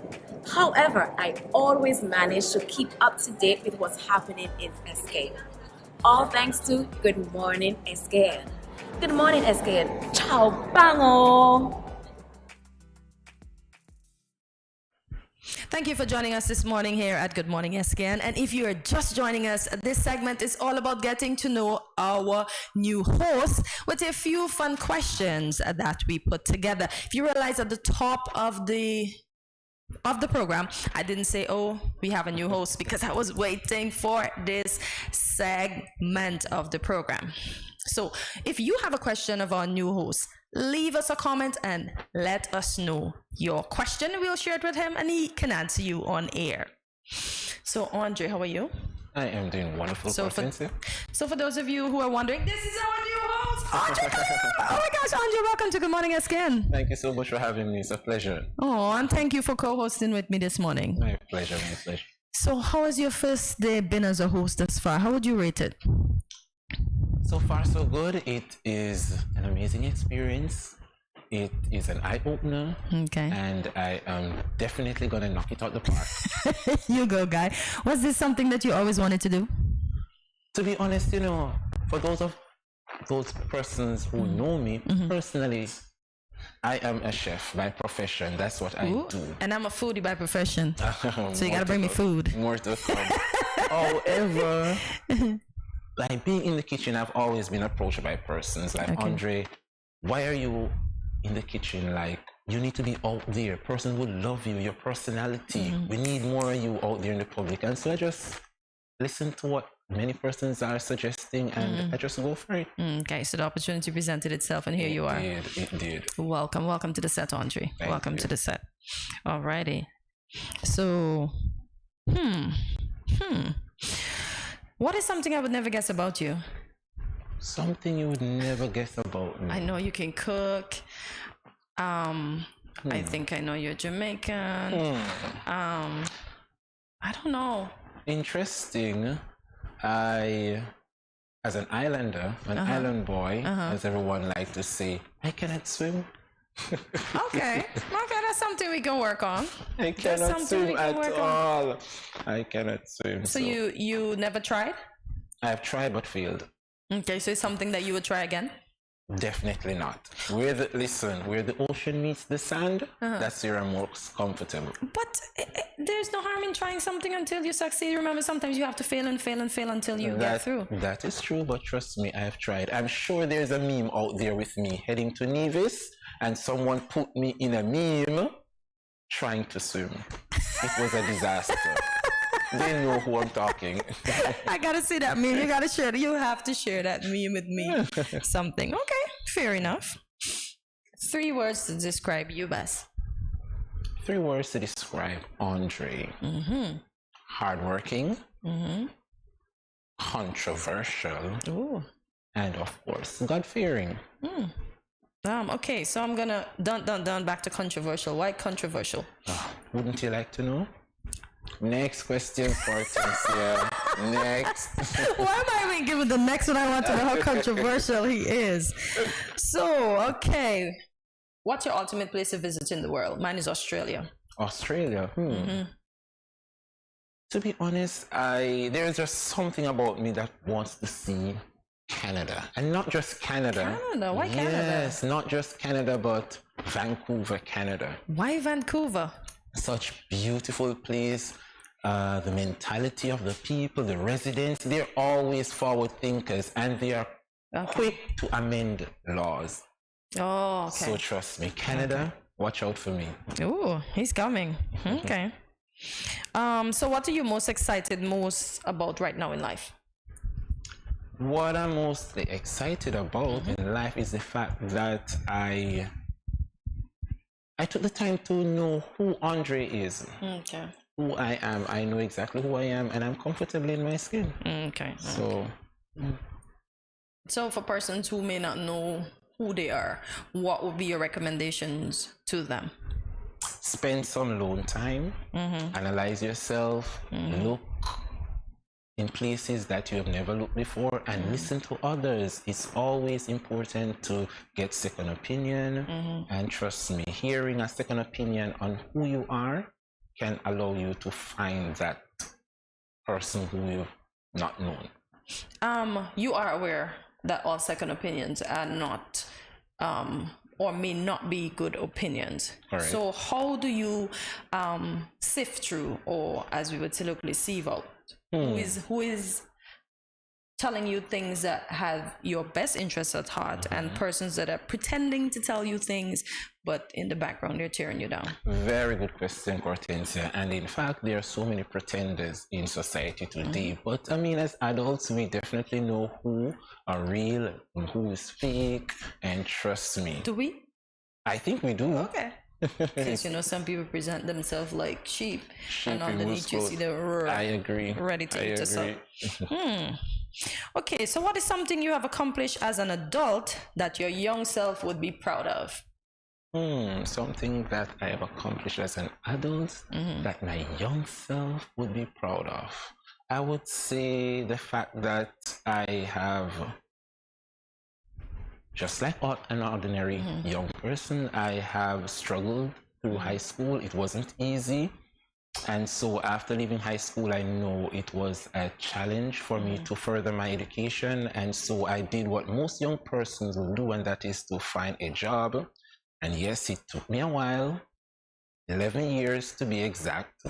[SPEAKER 12] However, I always manage to keep up to date with what's happening in SK. All thanks to Good Morning SKN. Good morning SKN. Ciao, bango!
[SPEAKER 2] Thank you for joining us this morning here at Good Morning SKN. And if you are just joining us, this segment is all about getting to know our new host with a few fun questions that we put together. If you realize at the top of the program, I didn't say, oh, we have a new host, because I was waiting for this segment of the program. So if you have a question of our new host, leave us a comment and let us know your question. We'll share it with him and he can answer you on air. So Andre, how are you?
[SPEAKER 1] I am doing wonderful.
[SPEAKER 2] So for those of you who are wondering, this is our new host, Andre. Oh my gosh, Andre, welcome to Good Morning SKN.
[SPEAKER 1] Thank you so much for having me. It's a pleasure.
[SPEAKER 2] Oh, and thank you for co-hosting with me this morning.
[SPEAKER 1] My pleasure, my pleasure.
[SPEAKER 2] So how has your first day been as a host thus far? How would you rate it?
[SPEAKER 1] So far, so good. It is an amazing experience. It is an eye-opener.
[SPEAKER 2] Okay.
[SPEAKER 1] And I am definitely going to knock it out the park.
[SPEAKER 2] You go, guy. Was this something that you always wanted to do?
[SPEAKER 1] To be honest, you know, for those persons who know me personally, I am a chef by profession. That's what I do.
[SPEAKER 2] And I'm a foodie by profession. So you got to bring me food.
[SPEAKER 1] More to come. However, like being in the kitchen, I've always been approached by persons like, Andre, why are you in the kitchen? Like, you need to be out there. Person would love you, your personality. We need more of you out there in the public. And so I just listen to what many persons are suggesting and I just go for it.
[SPEAKER 2] Okay, so the opportunity presented itself and here you are.
[SPEAKER 1] It did.
[SPEAKER 2] Welcome to the set, Andre. Welcome to the set. Alrighty. So, what is something I would never guess about you?
[SPEAKER 1] Something you would never guess about me.
[SPEAKER 2] I know you can cook. I think I know you're Jamaican. I don't know.
[SPEAKER 1] Interesting. As an islander, an island boy, as everyone likes to say, I cannot swim.
[SPEAKER 2] Okay, that's something we can work on.
[SPEAKER 1] I cannot swim at all. I cannot swim.
[SPEAKER 2] So you never tried?
[SPEAKER 1] I've tried but failed.
[SPEAKER 2] Okay, so it's something that you would try again?
[SPEAKER 1] Definitely not. Where the ocean meets the sand, that's where I'm most comfortable.
[SPEAKER 2] But there's no harm in trying something until you succeed. Remember, sometimes you have to fail and fail and fail until you get through.
[SPEAKER 1] That is true, but trust me, I have tried. I'm sure there's a meme out there with me heading to Nevis, and someone put me in a meme trying to swim. It was a disaster. They know who I'm talking.
[SPEAKER 2] I gotta see that meme. You gotta share it. You have to share that meme with me. Something. Okay, fair enough. 3 words to describe you, Bess.
[SPEAKER 1] 3 words to describe Andre. Hardworking. Controversial.
[SPEAKER 2] Ooh.
[SPEAKER 1] And of course, God-fearing.
[SPEAKER 2] Okay, so I'm gonna done back to controversial. Why controversial?
[SPEAKER 1] Wouldn't you like to know? Next question for Cynthia. Next.
[SPEAKER 2] Why am I even giving the next one? I want to know how controversial he is. So, okay. What's your ultimate place of visit in the world? Mine is Australia.
[SPEAKER 1] Australia? To be honest, there's just something about me that wants to see Canada, and not just Canada.
[SPEAKER 2] Canada? Why Canada?
[SPEAKER 1] Yes, not just Canada, but Vancouver, Canada.
[SPEAKER 2] Why Vancouver?
[SPEAKER 1] Such beautiful place. The mentality of the people, the residents, they're always forward thinkers, and they are quick to amend laws.
[SPEAKER 2] Oh, okay.
[SPEAKER 1] So trust me, Canada, watch out for me.
[SPEAKER 2] Ooh, he's coming. Okay. So what are you most excited about right now in life?
[SPEAKER 1] What I'm mostly excited about in life is the fact that I took the time to know who Andre is.
[SPEAKER 2] Okay.
[SPEAKER 1] Who I am. I know exactly who I am, and I'm comfortable in my skin.
[SPEAKER 2] Okay. So for persons who may not know who they are, what would be your recommendations to them?
[SPEAKER 1] Spend some alone time, analyze yourself, look in places that you have never looked before, and listen to others. It's always important to get second opinion, and trust me, hearing a second opinion on who you are can allow you to find that person who you've not known.
[SPEAKER 2] You are aware that all second opinions are not or may not be good opinions.
[SPEAKER 1] Correct.
[SPEAKER 2] So how do you sift through, or as we would say locally, sieve out who is telling you things that have your best interests at heart, and persons that are pretending to tell you things, but in the background they're tearing you down?
[SPEAKER 1] Very good question, Hortensia. And in fact, there are so many pretenders in society today. But I mean, as adults, we definitely know who are real and who is fake. And trust me.
[SPEAKER 2] Do we?
[SPEAKER 1] I think we do.
[SPEAKER 2] Okay. Because some people present themselves like sheep and underneath you see the
[SPEAKER 1] I agree.
[SPEAKER 2] Ready to eat us up. Okay, so what is something you have accomplished as an adult that your young self would be proud of?
[SPEAKER 1] Something that I have accomplished as an adult that my young self would be proud of. I would say the fact that I have, just like an ordinary young person, I have struggled through high school. It wasn't easy. And so after leaving high school, I know it was a challenge for me to further my education. And so I did what most young persons will do, and that is to find a job. And yes, it took me a while, 11 years to be exact.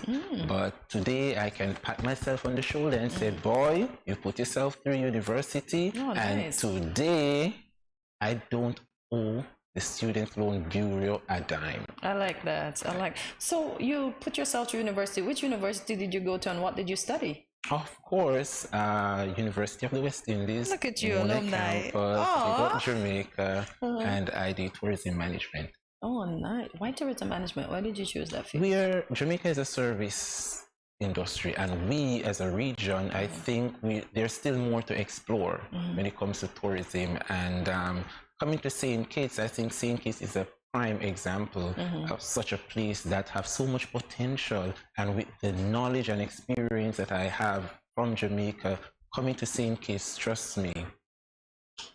[SPEAKER 1] But today I can pat myself on the shoulder and say, boy, you put yourself through university. And today I don't owe the Student Loan Bureau a dime.
[SPEAKER 2] I like that. So you put yourself through university. Which university did you go to, and what did you study?
[SPEAKER 1] Of course, University of the West Indies.
[SPEAKER 2] Look at you, alumni.
[SPEAKER 1] Campus, Jamaica, and I did tourism management.
[SPEAKER 2] Oh, nice. Why tourism management? Why did you choose that field?
[SPEAKER 1] Jamaica is a service industry, and we as a region, I think there's still more to explore when it comes to tourism. And coming to St. Kitts, I think St. Kitts is a prime example of such a place that have so much potential. And with the knowledge and experience that I have from Jamaica, coming to St. Kitts, trust me,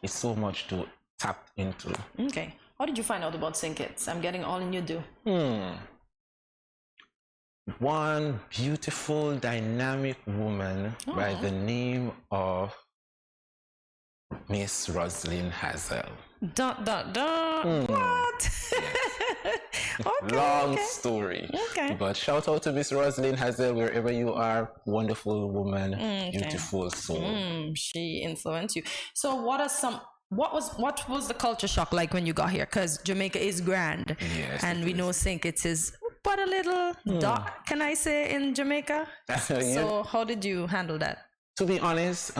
[SPEAKER 1] it's so much to tap into.
[SPEAKER 2] Okay. How did you find out about St. Kitts? I'm getting all in you do.
[SPEAKER 1] One beautiful, dynamic woman by the name of Miss Roslyn Hazel.
[SPEAKER 2] What? Okay,
[SPEAKER 1] Long story.
[SPEAKER 2] Okay.
[SPEAKER 1] But shout out to Miss Roslyn Hazel, wherever you are. Wonderful woman, beautiful soul.
[SPEAKER 2] She influenced you. So what was the culture shock like when you got here? Because Jamaica is grand.
[SPEAKER 1] Yes,
[SPEAKER 2] and we know St. Kitts is but a little dark, can I say, in Jamaica? So how did you handle that?
[SPEAKER 1] To be honest,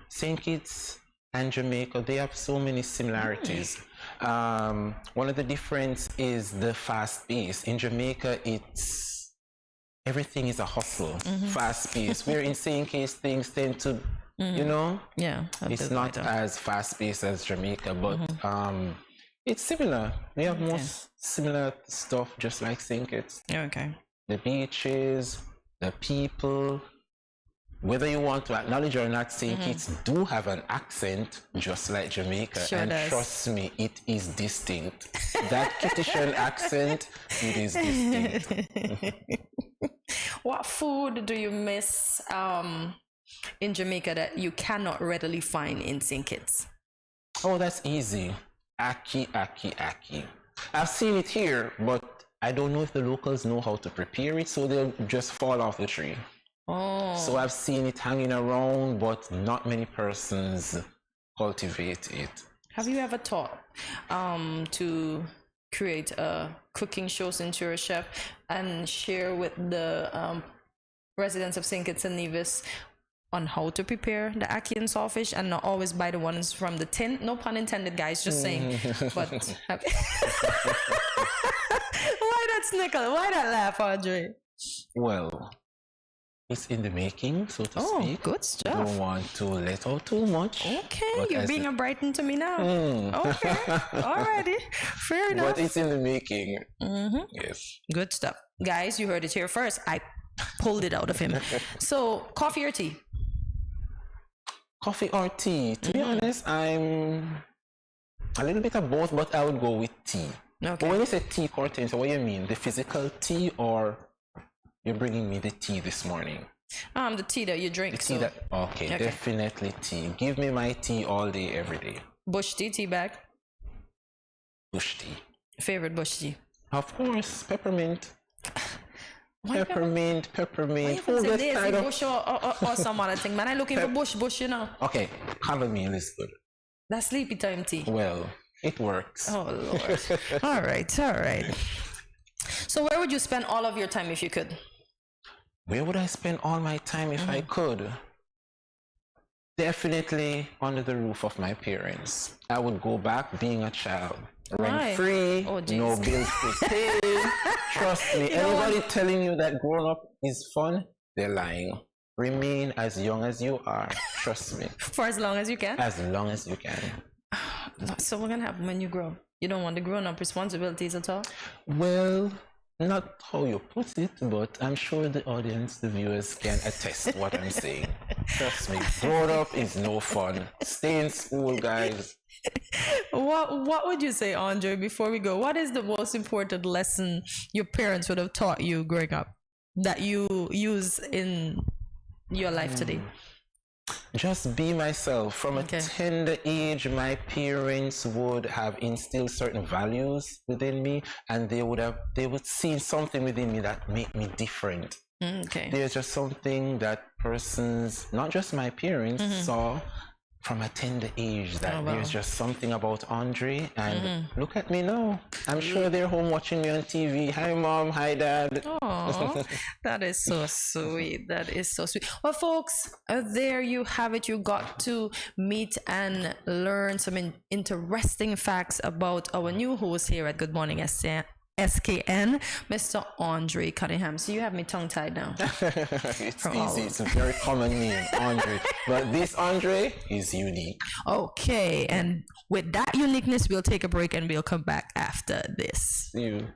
[SPEAKER 1] St. Kitts and Jamaica, they have so many similarities. One of the difference is the fast pace. In Jamaica, everything is a hustle, fast pace. Where in St. Kitts, things tend to, it's not as fast paced as Jamaica, but it's similar. We have most similar stuff, just like St. Kitts.
[SPEAKER 2] Okay.
[SPEAKER 1] The beaches, the people, whether you want to acknowledge or not, St. Kitts do have an accent just like Jamaica.
[SPEAKER 2] Sure
[SPEAKER 1] and
[SPEAKER 2] does.
[SPEAKER 1] trust me, it is distinct. That Kittitian accent, it is distinct.
[SPEAKER 2] What food do you miss in Jamaica that you cannot readily find in St. Kitts?
[SPEAKER 1] Oh, that's easy. Aki. I've seen it here, but I don't know if the locals know how to prepare it, so they'll just fall off the tree.
[SPEAKER 2] Oh.
[SPEAKER 1] So I've seen it hanging around, but not many persons cultivate it.
[SPEAKER 2] Have you ever thought to create a cooking show since you're a chef and share with the residents of St. Kitts and Nevis on how to prepare the ackee and sawfish and not always buy the ones from the tin? No pun intended, guys, just saying. But why that snickle? Why that laugh, Andre?
[SPEAKER 1] Well, it's in the making, so to speak.
[SPEAKER 2] Good stuff.
[SPEAKER 1] Don't want to let out too much.
[SPEAKER 2] Okay, you're being a Brighton to me now. Okay, alrighty, fair enough.
[SPEAKER 1] But it's in the making. Yes.
[SPEAKER 2] Good stuff. Guys, you heard it here first. I pulled it out of him. So, coffee or tea?
[SPEAKER 1] Coffee or tea? To be honest, I'm a little bit of both, but I would go with tea.
[SPEAKER 2] Okay.
[SPEAKER 1] But when you say tea, Cortez, what do you mean? The physical tea, or you're bringing me the tea this morning?
[SPEAKER 2] The tea that you drink.
[SPEAKER 1] The tea that, okay, definitely tea. Give me my tea all day, every day.
[SPEAKER 2] Bush tea, tea bag?
[SPEAKER 1] Bush tea.
[SPEAKER 2] Favorite bush tea?
[SPEAKER 1] Of course, peppermint. Peppermint.
[SPEAKER 2] Who gets tired of bush or some other thing? Man, I'm looking for bush, you know.
[SPEAKER 1] Okay, chamomile is good.
[SPEAKER 2] That's sleepy time tea.
[SPEAKER 1] Well, it works.
[SPEAKER 2] Oh, Lord. All right. So where would you spend all of your time if you could?
[SPEAKER 1] Where would I spend all my time if I could? Definitely under the roof of my parents. I would go back being a child. Rent free, no bills to pay. Trust me, anybody telling you that growing up is fun, they're lying. Remain as young as you are. Trust me.
[SPEAKER 2] For as long as you can?
[SPEAKER 1] As long as you can.
[SPEAKER 2] So what's going to happen when you grow? You don't want the grown-up responsibilities at all?
[SPEAKER 1] Well, not how you put it, but I'm sure the audience, the viewers can attest what I'm saying. Trust me, growing up is no fun. Stay in school, guys.
[SPEAKER 2] What would you say, Andre, before we go? What is the most important lesson your parents would have taught you growing up that you use in your life today?
[SPEAKER 1] Just be myself. From a tender age, my parents would have instilled certain values within me, and they would see something within me that made me different. There's just something that persons, not just my parents, saw from a tender age, that there's just something about Andre, and look at me now. I'm sure they're home watching me on TV. Hi mom, hi dad.
[SPEAKER 2] Oh, that is so sweet. That is so sweet. Well, folks, there you have it. You got to meet and learn some interesting facts about our new host here at Good Morning SKN, Mr. Andre Cunningham. So you have me tongue-tied now.
[SPEAKER 1] It's easy. It's a very common name, Andre. But this Andre is unique.
[SPEAKER 2] Okay, and with that uniqueness, we'll take a break and we'll come back after this.
[SPEAKER 1] See you.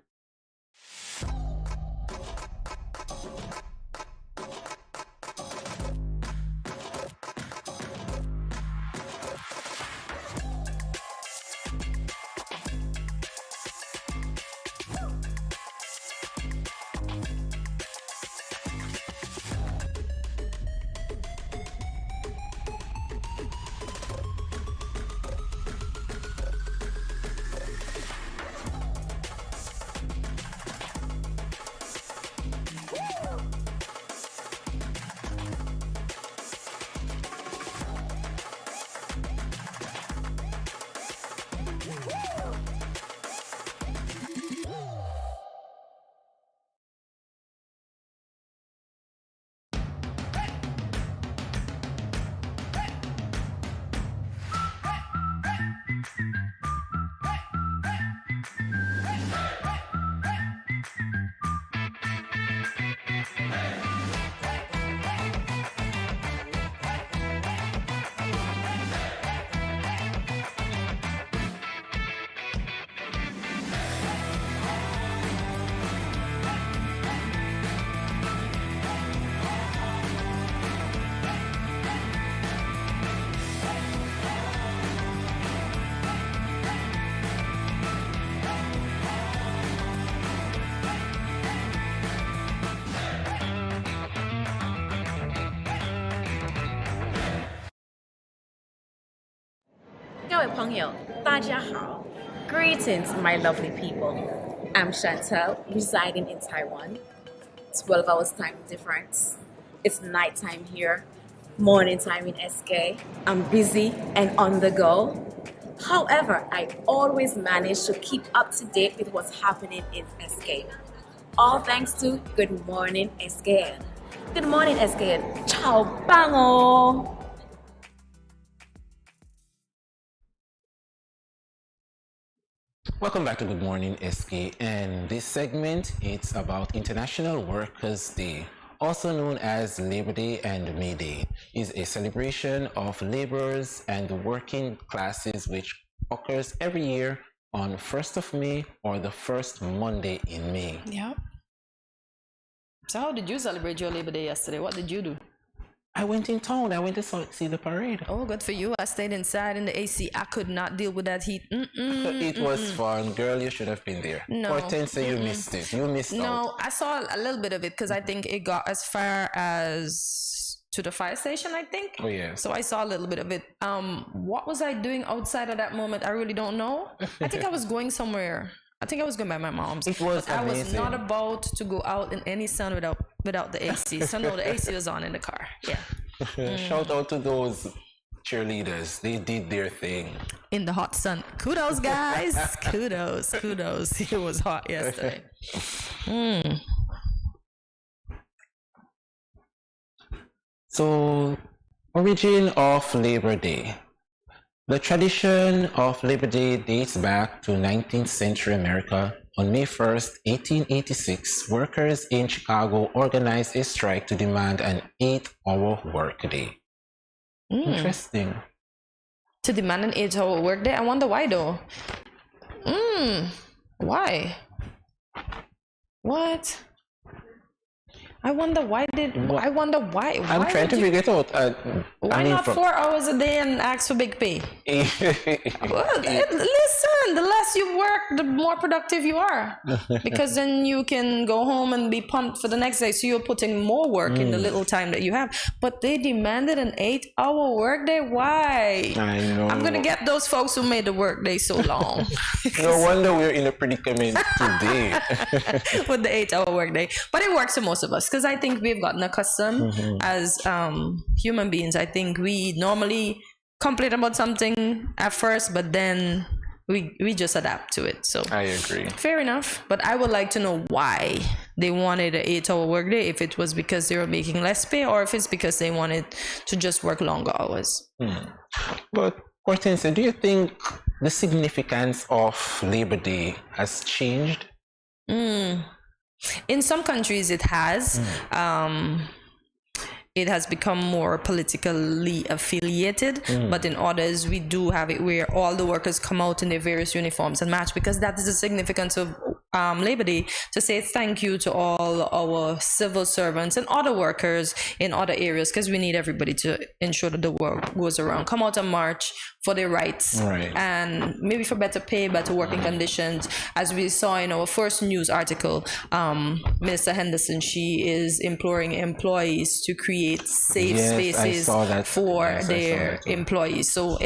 [SPEAKER 12] 各位朋友，大家好. Greetings, my lovely people. I'm Chantel, residing in Taiwan. 12 hours time difference. It's nighttime here, morning time in SK. I'm busy and on the go. However, I always manage to keep up to date with what's happening in SK. All thanks to Good Morning SKN. Good morning SKN. Ciao, bango!
[SPEAKER 1] Welcome back to Good Morning SK, and this segment it's about International Workers' Day, also known as Labor Day and May Day. Is a celebration of laborers and the working classes which occurs every year on 1st of May or the first Monday in May.
[SPEAKER 2] Yeah. So how did you celebrate your Labor Day yesterday? What did you do?
[SPEAKER 1] I went in town. I went to see the parade.
[SPEAKER 2] Oh, good for you. I stayed inside in the AC. I could not deal with that heat.
[SPEAKER 1] It was fun. Girl, you should have been there.
[SPEAKER 2] No.
[SPEAKER 1] Hortensia, you missed it. You missed out.
[SPEAKER 2] No, I saw a little bit of it because I think it got as far as to the fire station, I think.
[SPEAKER 1] Oh, yeah.
[SPEAKER 2] So I saw a little bit of it. What was I doing outside at that moment? I really don't know. I think I was going somewhere. I think I was going by my mom's.
[SPEAKER 1] It was
[SPEAKER 2] amazing. I was not about to go out in any sun without the AC. So no, the AC was on in the car. Yeah.
[SPEAKER 1] Shout out to those cheerleaders. They did their thing.
[SPEAKER 2] In the hot sun. Kudos, guys. Kudos. It was hot yesterday.
[SPEAKER 1] So, origin of Labor Day. The tradition of Labor Day dates back to 19th century America. On May 1st, 1886, workers in Chicago organized a strike to demand an 8-hour workday. Interesting.
[SPEAKER 2] To demand an 8-hour workday? I wonder why though. Why? What? I wonder why.
[SPEAKER 1] I'm trying to figure it out.
[SPEAKER 2] Why not 4 hours a day and ask for big pay? Well, listen, the less you work, the more productive you are. Because then you can go home and be pumped for the next day. So you're putting more work in the little time that you have. But they demanded an 8-hour workday. Why?
[SPEAKER 1] I know.
[SPEAKER 2] I'm going to get those folks who made the workday so long.
[SPEAKER 1] No wonder we're in a predicament today.
[SPEAKER 2] With the 8-hour workday. But it works for most of us. Because I think we've gotten accustomed as human beings. I think we normally complain about something at first, but then we just adapt to it. So
[SPEAKER 1] I agree.
[SPEAKER 2] Fair enough. But I would like to know why they wanted an 8-hour workday. If it was because they were making less pay, or if it's because they wanted to just work longer hours.
[SPEAKER 1] But Hortensia, do you think the significance of Labor Day has changed?
[SPEAKER 2] In some countries it has. It has become more politically affiliated, but in others we do have it where all the workers come out in their various uniforms and march, because that is the significance of Labor Day, to say thank you to all our civil servants and other workers in other areas, because we need everybody to ensure that the work goes around. Come out and march for their rights, and maybe for better pay, better working conditions. As we saw in our first news article, Minister Henderson, she is imploring employees to create safe spaces for their employees. So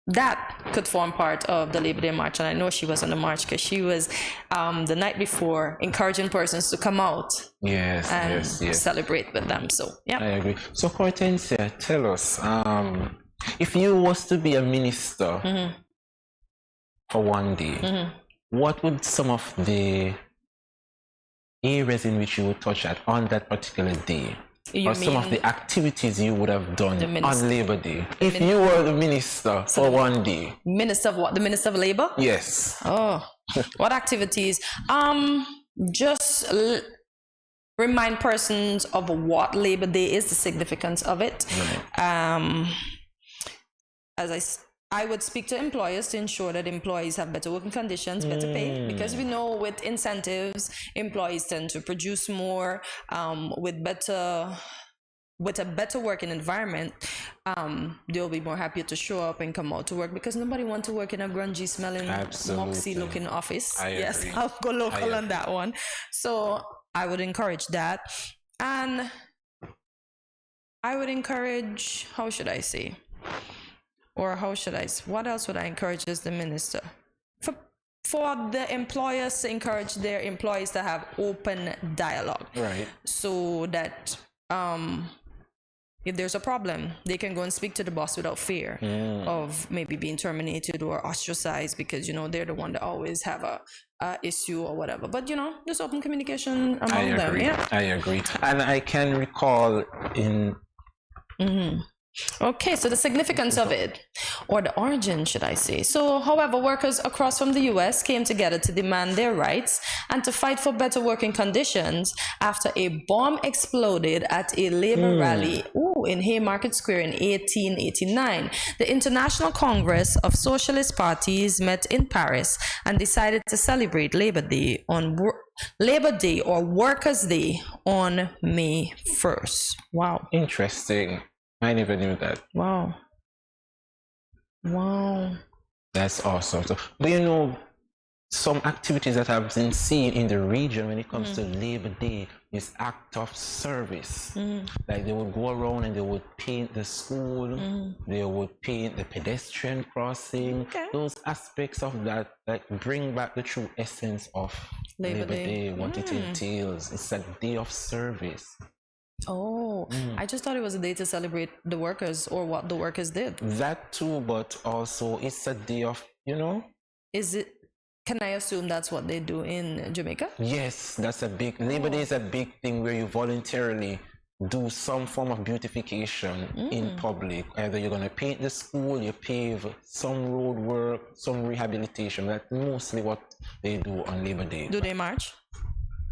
[SPEAKER 2] that could form part of the Labor Day March, and I know she was on the march because she was the night before encouraging persons to come out and celebrate with them. So yeah,
[SPEAKER 1] I agree. So Hortensia, tell us, if you was to be a minister for one day, what would some of the areas in which you would touch at on that particular day? Or some of the activities you would have done on Labor Day if you were the minister for one day?
[SPEAKER 2] Minister of what? The Minister of Labor?
[SPEAKER 1] Yes.
[SPEAKER 2] Oh, what activities? Just remind persons of what Labor Day is, the significance of it. As I would speak to employers to ensure that employees have better working conditions, better pay, because we know with incentives, employees tend to produce more, with a better working environment, they'll be more happier to show up and come out to work, because nobody wants to work in a grungy smelling, moxie looking office. Yes, I'll go local on that one. So I would encourage that. And I would encourage, how should I say? or how should I, what else would I encourage as the minister? For the employers to encourage their employees to have open dialogue.
[SPEAKER 1] Right.
[SPEAKER 2] So that if there's a problem, they can go and speak to the boss without fear of maybe being terminated or ostracized because, you know, they're the one that always have a issue or whatever. But, you know, there's open communication among them. Yeah.
[SPEAKER 1] I agree. And I can recall in...
[SPEAKER 2] Okay, so the significance of it, or the origin, should I say. So, however, workers across from the US came together to demand their rights and to fight for better working conditions after a bomb exploded at a labor rally in Haymarket Square in 1889. The International Congress of Socialist Parties met in Paris and decided to celebrate Labor Day or Workers' Day on May 1st. Wow.
[SPEAKER 1] Interesting. I never knew that.
[SPEAKER 2] Wow.
[SPEAKER 1] That's awesome. So, but you know, some activities that have been seen in the region when it comes to Labor Day is act of service. Like they would go around and they would paint the school, they would paint the pedestrian crossing. Those aspects of that bring back the true essence of Labor Day, what it entails. It's a day of service.
[SPEAKER 2] I just thought it was a day to celebrate the workers or what the workers did.
[SPEAKER 1] That too, but also it's a day of, you know.
[SPEAKER 2] Can I assume that's what they do in Jamaica?
[SPEAKER 1] Yes, that's a big, Labor Day is a big thing where you voluntarily do some form of beautification in public. Either you're going to paint the school, you pave some road work, some rehabilitation. That's mostly what they do on Labor Day.
[SPEAKER 2] Do they march?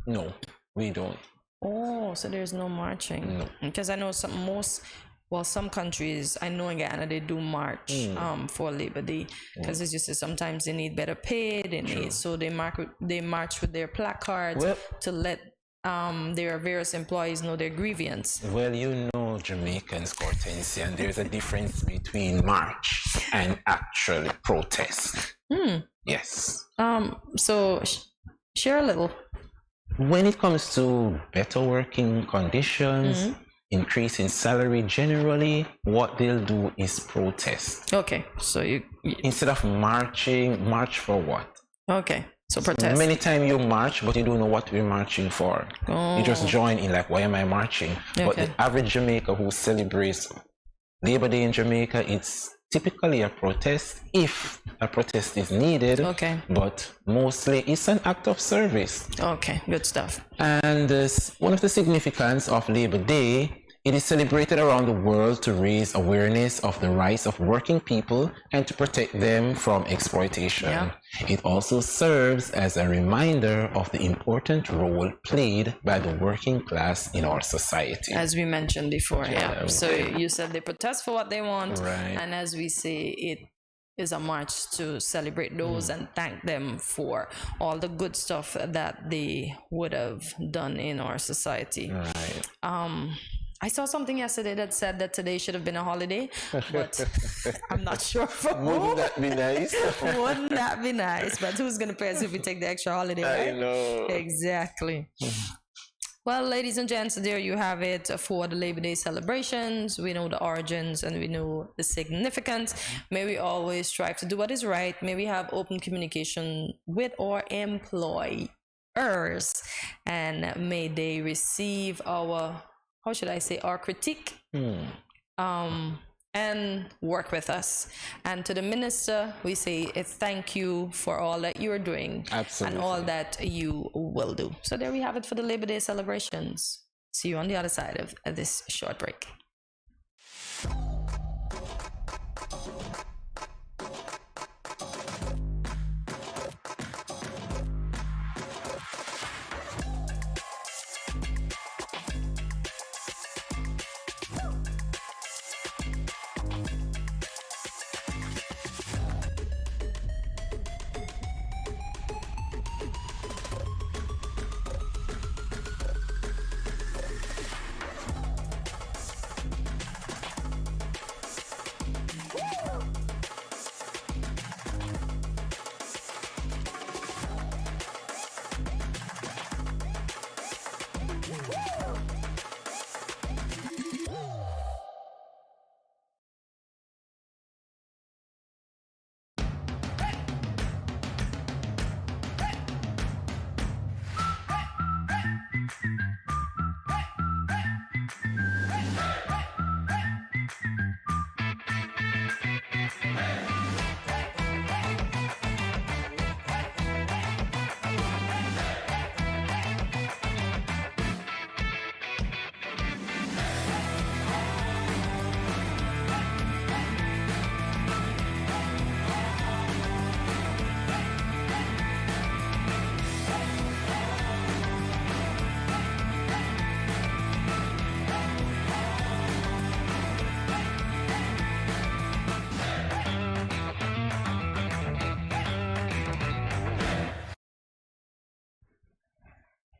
[SPEAKER 1] No, we don't.
[SPEAKER 2] Oh, so there's no marching. Because I know some countries, I know in Ghana, they do march for Labor Day. Because as you say, sometimes they need better pay, so they march with their placards to let their various employees know their grievance.
[SPEAKER 1] Well, you know Jamaicans, Hortensia, and there's a difference between march and actually protest. Yes.
[SPEAKER 2] So share a little.
[SPEAKER 1] When it comes to better working conditions, increasing salary generally, what they'll do is protest.
[SPEAKER 2] Okay, so you
[SPEAKER 1] instead of marching, march for what?
[SPEAKER 2] Okay, so protest.
[SPEAKER 1] Many times you march, but you don't know what we're marching for. You just join in like, why am I marching? But the average Jamaican who celebrates Labor Day in Jamaica, it's typically a protest if a protest is needed, but mostly it's an act of service.
[SPEAKER 2] Okay, good stuff.
[SPEAKER 1] And one of the significance of Labor Day, it is celebrated around the world to raise awareness of the rights of working people and to protect them from exploitation. It also serves as a reminder of the important role played by the working class in our society.
[SPEAKER 2] As we mentioned before, So you said they protest for what they want,
[SPEAKER 1] right.
[SPEAKER 2] And as we say, it is a march to celebrate those and thank them for all the good stuff that they would have done in our society.
[SPEAKER 1] Right.
[SPEAKER 2] I saw something yesterday that said that today should have been a holiday, but I'm not sure for
[SPEAKER 1] Wouldn't that be nice?
[SPEAKER 2] Wouldn't that be nice? But who's going to pay us if we take the extra holiday, right?
[SPEAKER 1] I know.
[SPEAKER 2] Exactly. Well, ladies and gents, there you have it for the Labor Day celebrations. We know the origins and we know the significance. May we always strive to do what is right. May we have open communication with our employers, and may they receive our, how should I say, our critique, and work with us. And to the minister, we say thank you for all that you are doing.
[SPEAKER 1] Absolutely.
[SPEAKER 2] And all that you will do. So there we have it for the Labor Day celebrations. See you on the other side of this short break.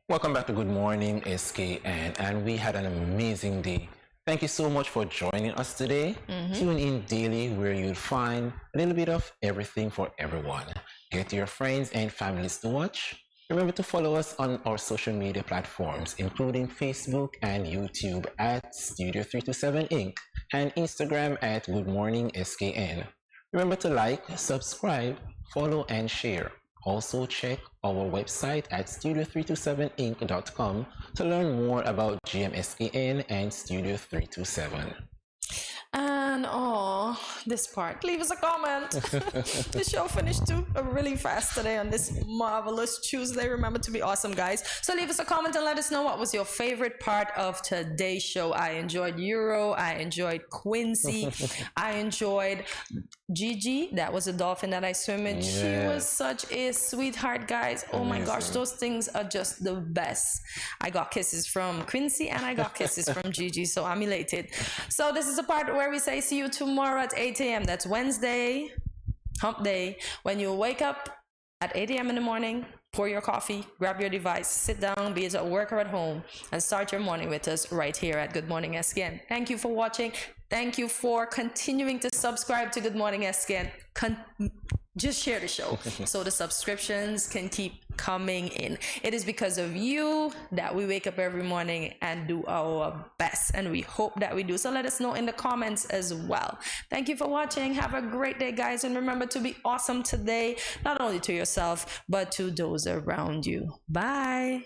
[SPEAKER 1] Welcome back to Good Morning SKN, and we had an amazing day. Thank you so much for joining us today. Tune in daily where you'll find a little bit of everything for everyone. Get your friends and families to watch. Remember to follow us on our social media platforms, including Facebook and YouTube at Studio327 Inc. and Instagram at Good Morning SKN. Remember to like, subscribe, follow, and share. Also check our website at studio327inc.com to learn more about GMSKN and Studio 327.
[SPEAKER 2] And this part, leave us a comment. The show finished too really fast today on this marvelous Tuesday. Remember to be awesome, guys. So leave us a comment and let us know what was your favorite part of today's show. I enjoyed Euro, I enjoyed Quincy, I enjoyed Gigi. That was a dolphin that I swim in.
[SPEAKER 1] Yes.
[SPEAKER 2] She was such a sweetheart, guys. Oh my gosh, those things are just the best. I got kisses from Quincy and I got kisses from Gigi, so I'm elated. So this is the part where we say see you tomorrow at 8 a.m. That's Wednesday, hump day. When you wake up at 8 a.m. in the morning, pour your coffee, grab your device, sit down, be it at work or at home, and start your morning with us right here at Good Morning SKN. Thank you for watching. Thank you for continuing to subscribe to Good Morning SKN. Just share the show so the subscriptions can keep coming in. It is because of you that we wake up every morning and do our best, and we hope that we do. So let us know in the comments as well. Thank you for watching. Have a great day, guys, and remember to be awesome today, not only to yourself but to those around you. Bye.